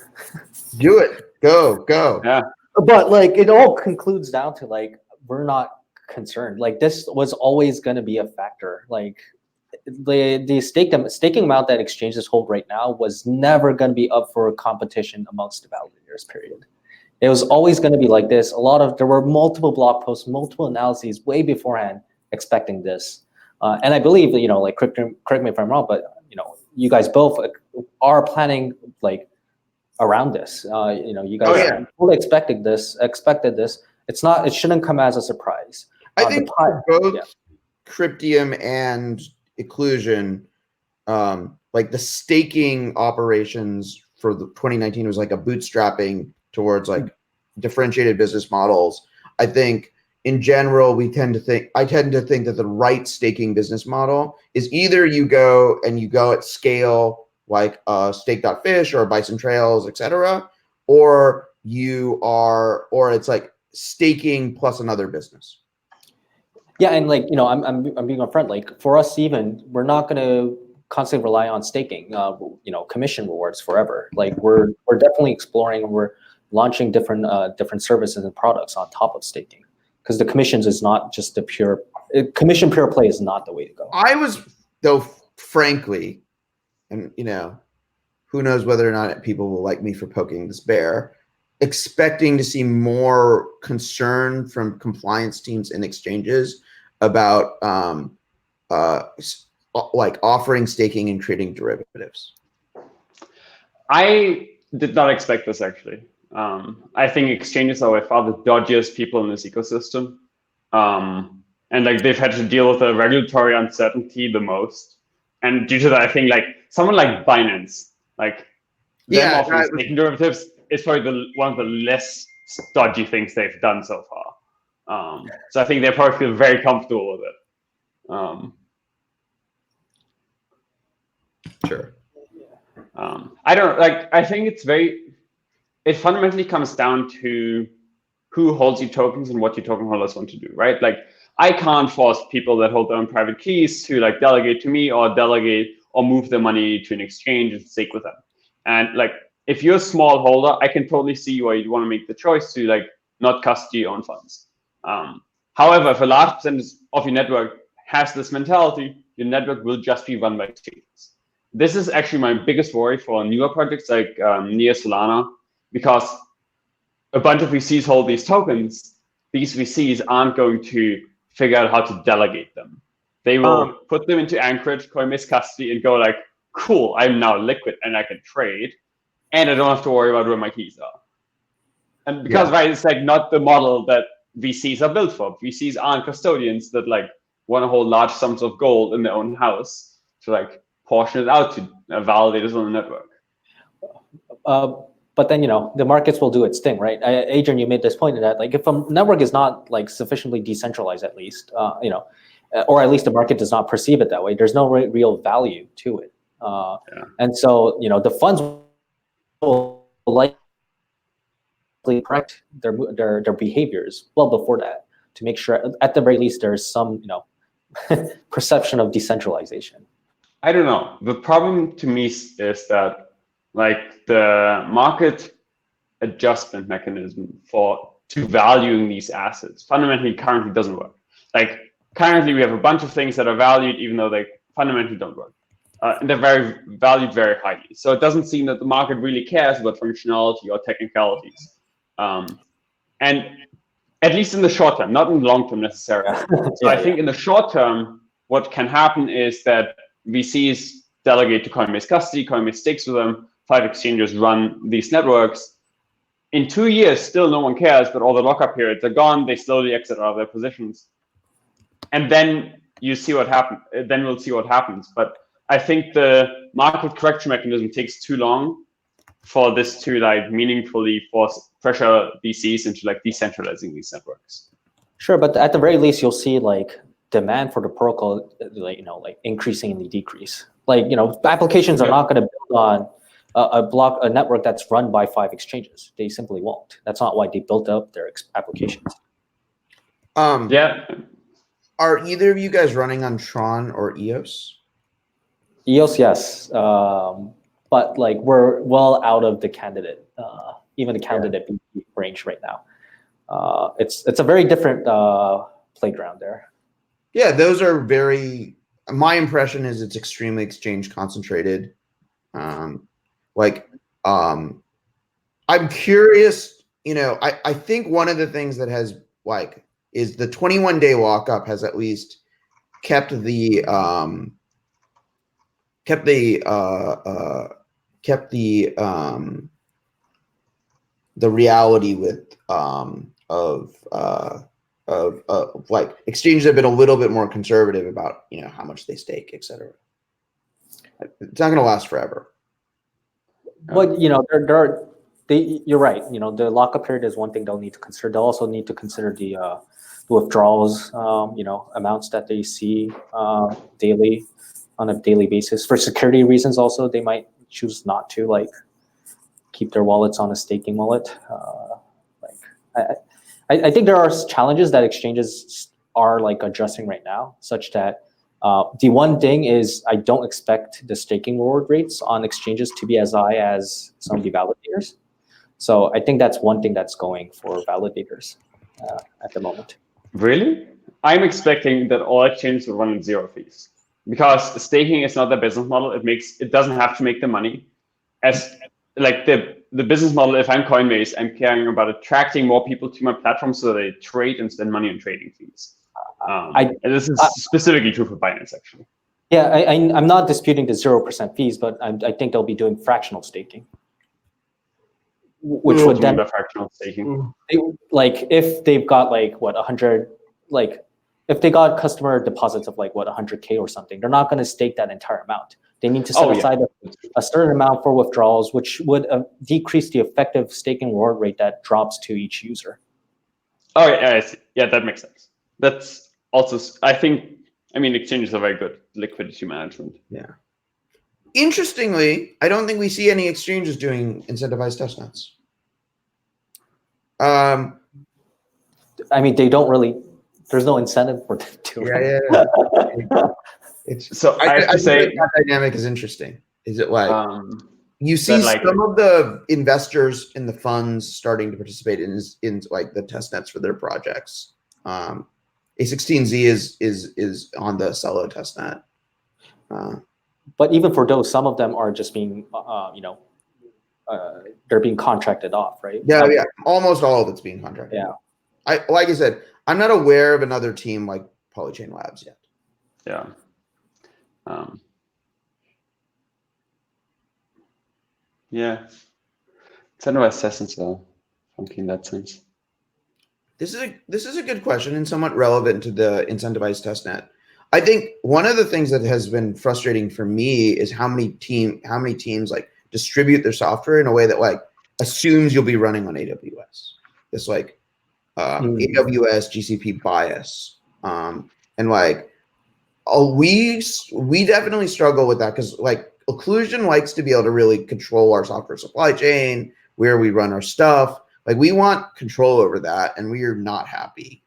Do it. Go. Yeah. But like it all concludes down to like we're not concerned. Like this was always going to be a factor. Like the staking amount that exchanges hold right now was never going to be up for competition amongst the validators. Period. It was always going to be like this. There were multiple blog posts, multiple analyses way beforehand expecting this. And I believe that, like Cryptium, correct me if I'm wrong, but you guys both are planning like around this. You guys fully expected this. It shouldn't come as a surprise. I think both Cryptium and Occlusion, like the staking operations for the 2019 was like a bootstrapping towards like differentiated business models. I think in general, I tend to think that the right staking business model is either you go at scale like Stake.fish or Bison Trails, etc., or it's like staking plus another business. Yeah, and like I'm being upfront. Like for us, even we're not going to constantly rely on staking, commission rewards forever. Like we're definitely exploring and we're launching different services and products on top of staking, because the commissions is not just the pure play is not the way to go. I was, though, frankly, and who knows whether or not people will like me for poking this bear, expecting to see more concern from compliance teams and exchanges about like offering staking and trading derivatives. I did not expect this actually. I think exchanges are by far the dodgiest people in this ecosystem. And like they've had to deal with the regulatory uncertainty the most. And due to that, I think like someone like Binance, like them Yeah, offering staking derivatives is probably one of the less dodgy things they've done so far. So I think they probably feel very comfortable with it. sure. I don't like. I think it fundamentally comes down to who holds your tokens and what your token holders want to do, right? Like, I can't force people that hold their own private keys to like delegate to me or delegate or move their money to an exchange and stake with them. And like, if you're a small holder, I can totally see why you'd want to make the choice to like not custody your own funds. However, if a large percentage of your network has this mentality, your network will just be run by exchanges. This is actually my biggest worry for newer projects like near Solana, because a bunch of VCs hold these tokens. These VCs aren't going to figure out how to delegate them. They will put them into Anchorage, Coinbase custody, and go like, cool, I'm now liquid and I can trade, and I don't have to worry about where my keys are. And because right, it's like not the model that VCs are built for. VCs aren't custodians that like want to hold large sums of gold in their own house to like portion it out to validators on the network. But then, the markets will do its thing, right? Adrian, you made this point in that, like, if a network is not like sufficiently decentralized, at least, or at least the market does not perceive it that way, there's no real value to it. And so, the funds will likely correct their behaviors well before that to make sure, at the very least, there's some, perception of decentralization. I don't know. The problem to me is that like the market adjustment mechanism to valuing these assets fundamentally currently doesn't work. Like currently we have a bunch of things that are valued even though they fundamentally don't work. And they're valued very highly. So it doesn't seem that the market really cares about functionality or technicalities. And at least in the short term, not in the long term necessarily. So I think in the short term, what can happen is that VCs delegate to Coinbase custody, Coinbase stakes with them, 5 exchanges run these networks. In 2 years, still no one cares, but all the lockup periods are gone. They slowly exit out of their positions. And then you see what happens. Then we'll see what happens. But I think the market correction mechanism takes too long for this to like meaningfully pressure VCs into like decentralizing these networks. Sure, but at the very least, you'll see like demand for the protocol, like increasing in the decrease. Like applications are not going to build on a network that's run by 5 exchanges. They simply won't. That's not why they built up their applications. Are either of you guys running on Tron or EOS? EOS, yes, but like we're well out of the candidate, even the candidate range right now. It's a very different playground there. Yeah, those are very. My impression is it's extremely exchange concentrated. I'm curious. I think one of the things that has is the 21-day lockup has at least kept the reality with like exchanges have been a little bit more conservative about how much they stake, etc. It's not going to last forever. But you're right. The lockup period is one thing they'll need to consider. They'll also need to consider the withdrawals, amounts that they see daily on a daily basis. For security reasons, also they might choose not to keep their wallets on a staking wallet. I think there are challenges that exchanges are addressing right now, such that the one thing is I don't expect the staking reward rates on exchanges to be as high as some of the validators. So I think that's one thing that's going for validators at the moment. Really? I'm expecting that all exchanges will run at 0 fees, because staking is not their business model. It doesn't have to make the money. As the business model, if I'm Coinbase, I'm caring about attracting more people to my platform so they trade and spend money on trading fees. And this is specifically true for Binance, actually. Yeah, I'm not disputing the 0% fees, but I think they'll be doing fractional staking. Which would then fractional staking. If they've got 100, if they got customer deposits of 100K or something, they're not going to stake that entire amount. They need to set aside a certain amount for withdrawals, which would decrease the effective staking reward rate that drops to each user. Oh, yeah, I see. Yeah, that makes sense. That's also, exchanges are very good liquidity management. Yeah. Interestingly, I don't think we see any exchanges doing incentivized testnets. They don't really. There's no incentive for them to. Yeah. I have to say that dynamic is interesting. Is it like you see some of the investors in the funds starting to participate in like the testnets for their projects. A16Z is on the Celo testnet. But even for those, some of them are just being, they're being contracted off, right? Yeah. Almost all of it's being contracted. Yeah. Like I said, I'm not aware of another team like Polychain Labs yet. Yeah. Yeah. Incentivized testnets are funky in that sense. This is a good question and somewhat relevant to the incentivized testnet. I think one of the things that has been frustrating for me is how many teams like distribute their software in a way that like assumes you'll be running on AWS. This like AWS GCP bias, and like we definitely struggle with that because like Occlusion likes to be able to really control our software supply chain, where we run our stuff. Like we want control over that, and we are not happy.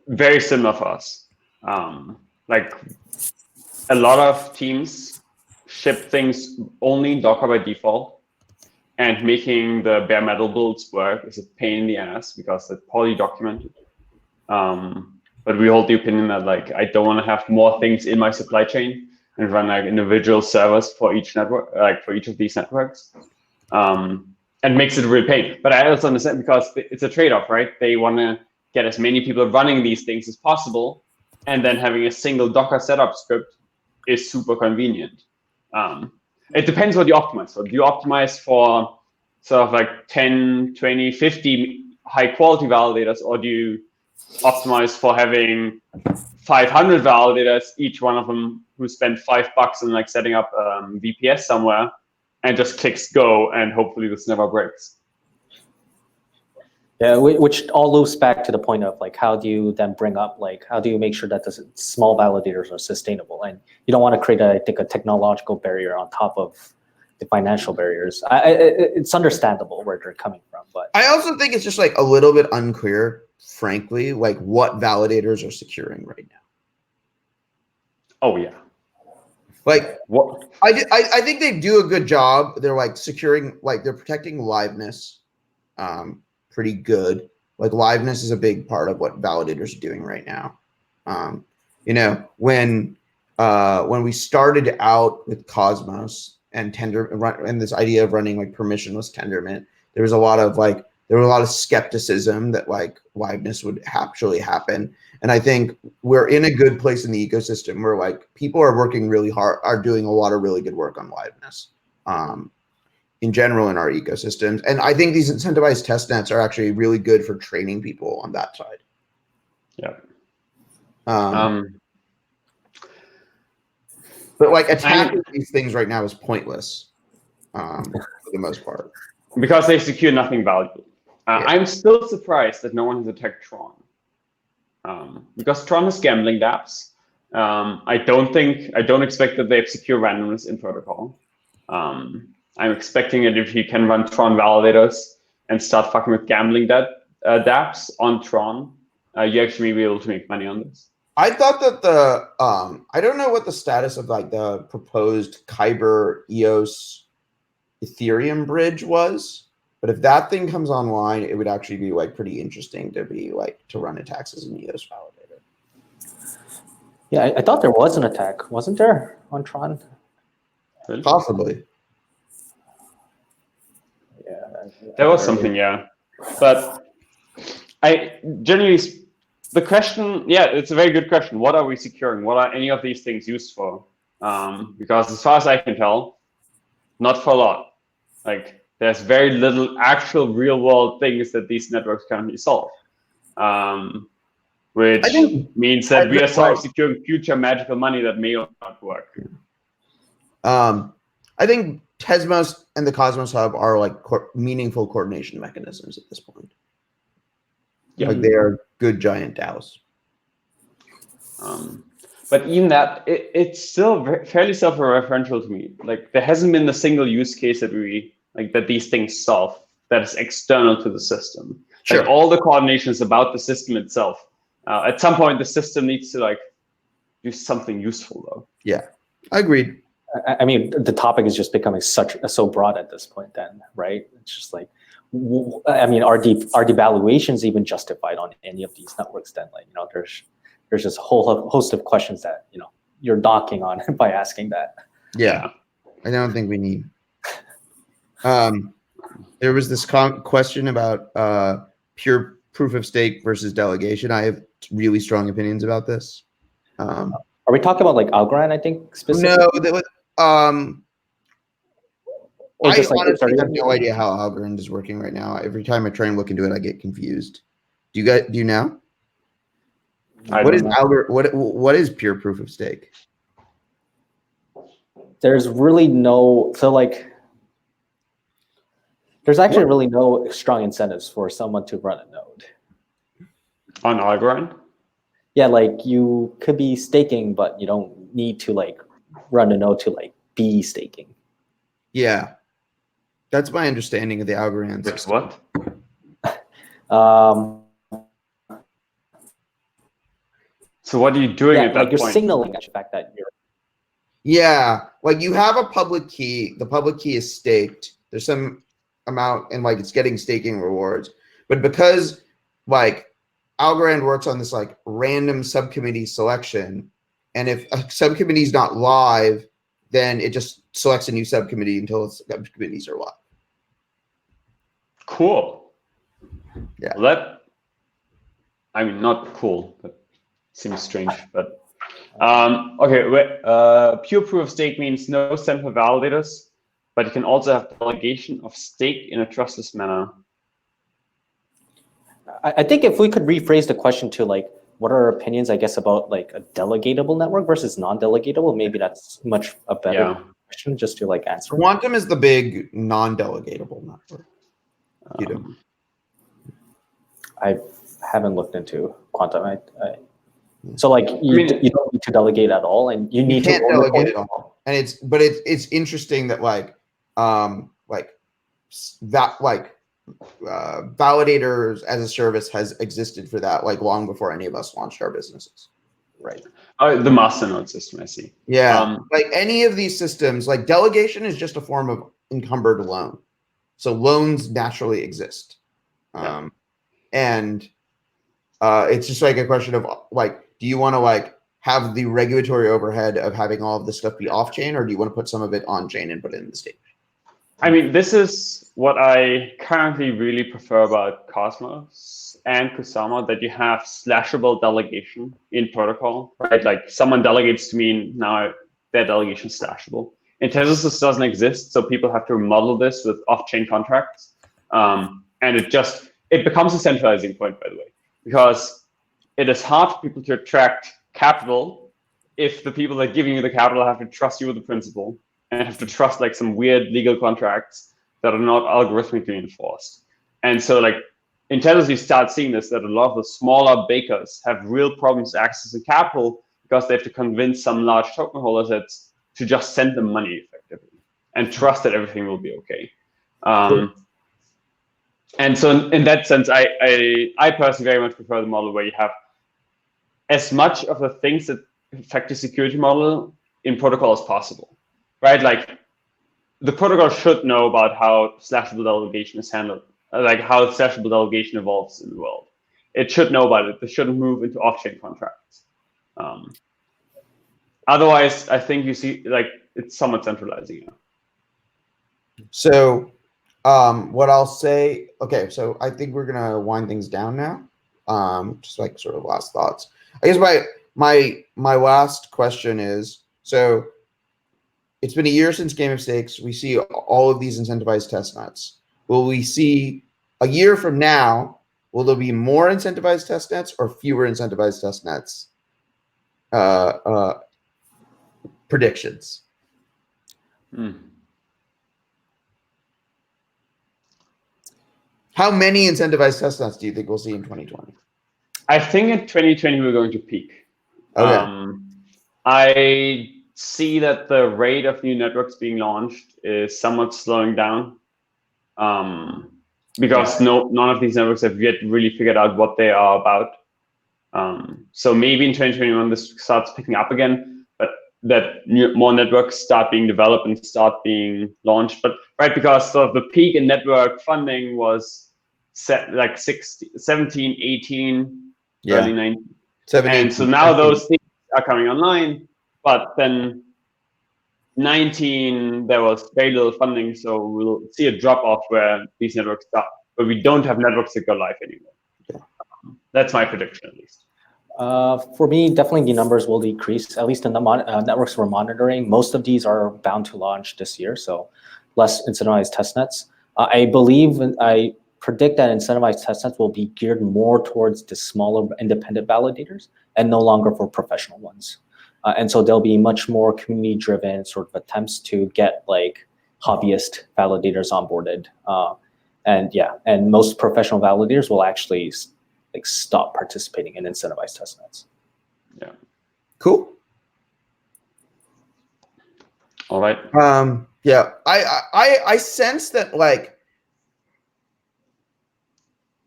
Very similar for us. Like a lot of teams ship things only Docker by default, and making the bare metal builds work is a pain in the ass because it's poorly documented. But we hold the opinion that like I don't want to have more things in my supply chain and run like individual servers for each network, like for each of these networks. And makes it a real pain. But I also understand because it's a trade-off, right? They want to get as many people running these things as possible, and then having a single Docker setup script is super convenient. It depends what you optimize for. Do you optimize for sort of like 10, 20, 50 high-quality validators, or do you optimize for having 500 validators, each one of them who spend $5 on like setting up VPS somewhere, and just clicks go, and hopefully this never breaks. Yeah, which all loops back to the point of like, how do you then bring up, like, how do you make sure that the small validators are sustainable? And you don't want to create, I think, a technological barrier on top of the financial barriers. It's understandable where they're coming from, but I also think it's just like a little bit unclear, frankly, like what validators are securing right now. Oh yeah. Like what? I think they do a good job. They're like securing, like they're protecting liveness pretty good. Like liveness is a big part of what validators are doing right now. When we started out with Cosmos and and this idea of running like permissionless Tendermint, there was a lot of skepticism that like liveness would actually happen. And I think we're in a good place in the ecosystem where like people are working really hard, are doing a lot of really good work on liveness in general in our ecosystems. And I think these incentivized testnets are actually really good for training people on that side. Yeah. But like attacking these things right now is pointless for the most part. Because they secure nothing valuable. I'm still surprised that no one has attacked Tron. Because Tron has gambling dApps. I don't expect that they have secure randomness in protocol. I'm expecting that if you can run Tron validators and start fucking with gambling dApps on Tron, you actually may be able to make money on this. I thought that I don't know what the status of like the proposed Kyber EOS Ethereum bridge was, but if that thing comes online, it would actually be like pretty interesting to run attacks as an EOS validator. Yeah, I thought there was an attack, wasn't there, on Tron? Really? Possibly. Yeah, there was something, yeah. But the question, it's a very good question. What are we securing? What are any of these things used for? Because as far as I can tell, not for a lot. Like there's very little actual real world things that these networks currently solve. Which means that we are sort of securing future magical money that may or not work. I think Tesmos and the Cosmos Hub are like meaningful coordination mechanisms at this point. Yeah. Like they are good giant DAOs. But even that, it's still fairly self-referential to me. Like there hasn't been a single use case that that these things solve that is external to the system. Sure. Like all the coordination is about the system itself. At some point, the system needs to like do something useful, though. Yeah, I agreed. I mean, the topic is just becoming so broad at this point. Then, right? It's just like, I mean, are devaluations even justified on any of these networks? Then, like, you know, there's just a whole host of questions that you're docking on by asking that. Yeah, I don't think we need. There was this question about pure proof of stake versus delegation. I have really strong opinions about this. Are we talking about like Algorand? I think specifically. No, that was. Or I just like honestly have no idea how Algorand is working right now. Every time I try and look into it, I get confused. Do you know? What is pure proof of stake? There's really no there's actually really no strong incentives for someone to run a node. On Algorand? Yeah, like you could be staking, but you don't need to like run a node to like be staking. Yeah, that's my understanding of the Algorand Wait, system. what? So what are you doing at that like you're point? signaling the fact that you're. Yeah, like you have a public key. The public key is staked. There's some amount and like it's getting staking rewards. But because like Algorand works on this like random subcommittee selection, and if a subcommittee is not live, then it just selects a new subcommittee until its subcommittees are live. Cool. Yeah. Well, I mean, not cool. That seems strange, but okay. Pure proof of stake means no central validators, but you can also have delegation of stake in a trustless manner. I think if we could rephrase the question to like, what are our opinions, I guess, about like a delegatable network versus non-delegatable? Maybe that's much a better question just to like answer. Quantum is the big non-delegatable network. I haven't looked into Quantum. So like you don't need to delegate at all, and you need can't to delegate at all. And it's interesting that validators as a service has existed for that like long before any of us launched our businesses. Right. The masternode system, I see. Yeah. Like any of these systems, like delegation is just a form of encumbered loan. So loans naturally exist. And it's just like a question of like, do you want to like have the regulatory overhead of having all of this stuff be off chain, or do you want to put some of it on chain and put it in the state? I mean, this is what I currently really prefer about Cosmos and Kusama, that you have slashable delegation in protocol, right? Like someone delegates to me and now their delegation is slashable. In Tezos, this doesn't exist, so people have to model this with off-chain contracts. And it becomes a centralizing point, by the way, because it is hard for people to attract capital if the people that are giving you the capital have to trust you with the principal and have to trust like some weird legal contracts that are not algorithmically enforced. And so like in Tezos, you start seeing this, that a lot of the smaller bakers have real problems accessing capital because they have to convince some large token holders to just send them money effectively and trust that everything will be okay. And so in that sense, I personally very much prefer the model where you have as much of the things that affect the security model in protocol as possible, right? Like the protocol should know about how slashable delegation is handled, like how slashable delegation evolves in the world. It should know about it. It shouldn't move into off-chain contracts. Otherwise, I think you see like it's somewhat centralizing. So what I'll say, okay, so I think we're gonna wind things down now. Just like sort of last thoughts. I guess my last question is, so it's been a year since Game of Stakes. We see all of these incentivized testnets. Will we see a year from now, will there be more incentivized testnets or fewer incentivized testnets? Predictions. How many incentivized testnets do you think we'll see in 2020? I think in 2020 we're going to peak. Okay. I see that the rate of new networks being launched is somewhat slowing down, because none of these networks have yet really figured out what they are about. So maybe in 2021 this starts picking up again, but that more networks start being developed and start being launched. But right, because sort of the peak in network funding was set like 17, 18, early 19. 17, and so now those things are coming online, but then 19 there was very little funding, so we'll see a drop off where these networks stop, but we don't have networks that go live anymore. That's my prediction, at least. For me, definitely the numbers will decrease, at least in the networks we're monitoring. Most of these are bound to launch this year, so less incentivized testnets. I predict that incentivized testnets will be geared more towards the smaller independent validators and no longer for professional ones. And so there'll be much more community-driven sort of attempts to get like hobbyist validators onboarded. And most professional validators will actually like stop participating in incentivized testnets. Yeah. Cool. All right. Yeah. I sense that like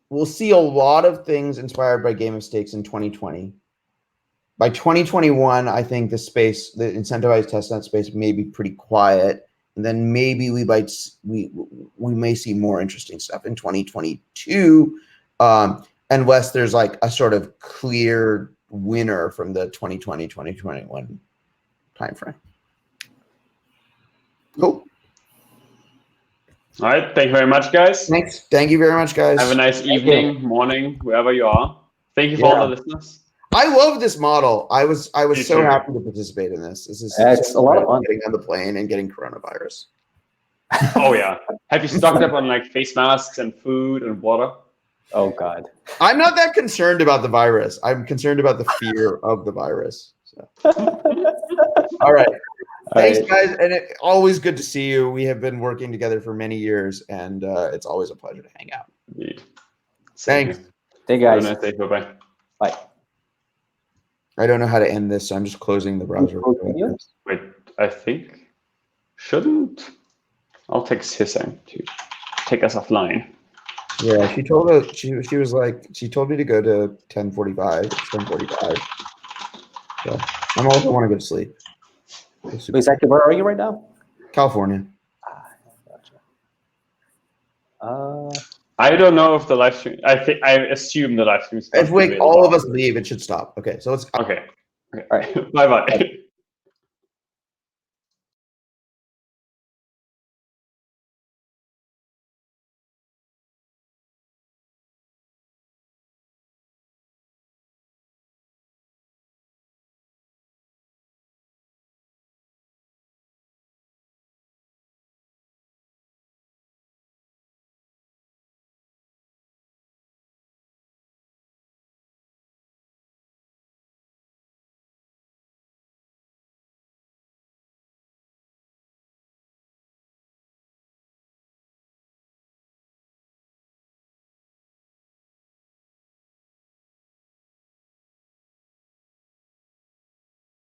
we'll see a lot of things inspired by Game of Stakes in 2020. By 2021, I think the incentivized testnet space may be pretty quiet, and then maybe we may see more interesting stuff in 2022, unless there's like a sort of clear winner from the 2020-2021 timeframe. Cool. All right. Thank you very much, guys. Thanks. Thank you very much, guys. Have a nice evening, morning, wherever you are. Thank you for all the listeners. I love this model. I was so happy to participate in this. This is it's a lot of fun getting on the plane and getting coronavirus. Oh yeah. Have you stocked up on like face masks and food and water? Oh God. I'm not that concerned about the virus. I'm concerned about the fear of the virus. So. All right. Thanks, guys. And always good to see you. We have been working together for many years, and it's always a pleasure to hang out. Indeed. Thanks. Hey, guys. Have a nice day. Bye-bye. Bye. I don't know how to end this, so I'm just closing the browser. Wait, I think shouldn't. I'll text Hissam to take us offline. Yeah, she told us she was like she told me to go to 10:45. It's 10:45. So I'm also want to go to sleep. Exactly. Where are you right now? California. Gotcha. I don't know if the live stream. I assume the live stream. If all of us leave, it should stop. Okay, so let's. Okay. All right. Bye bye.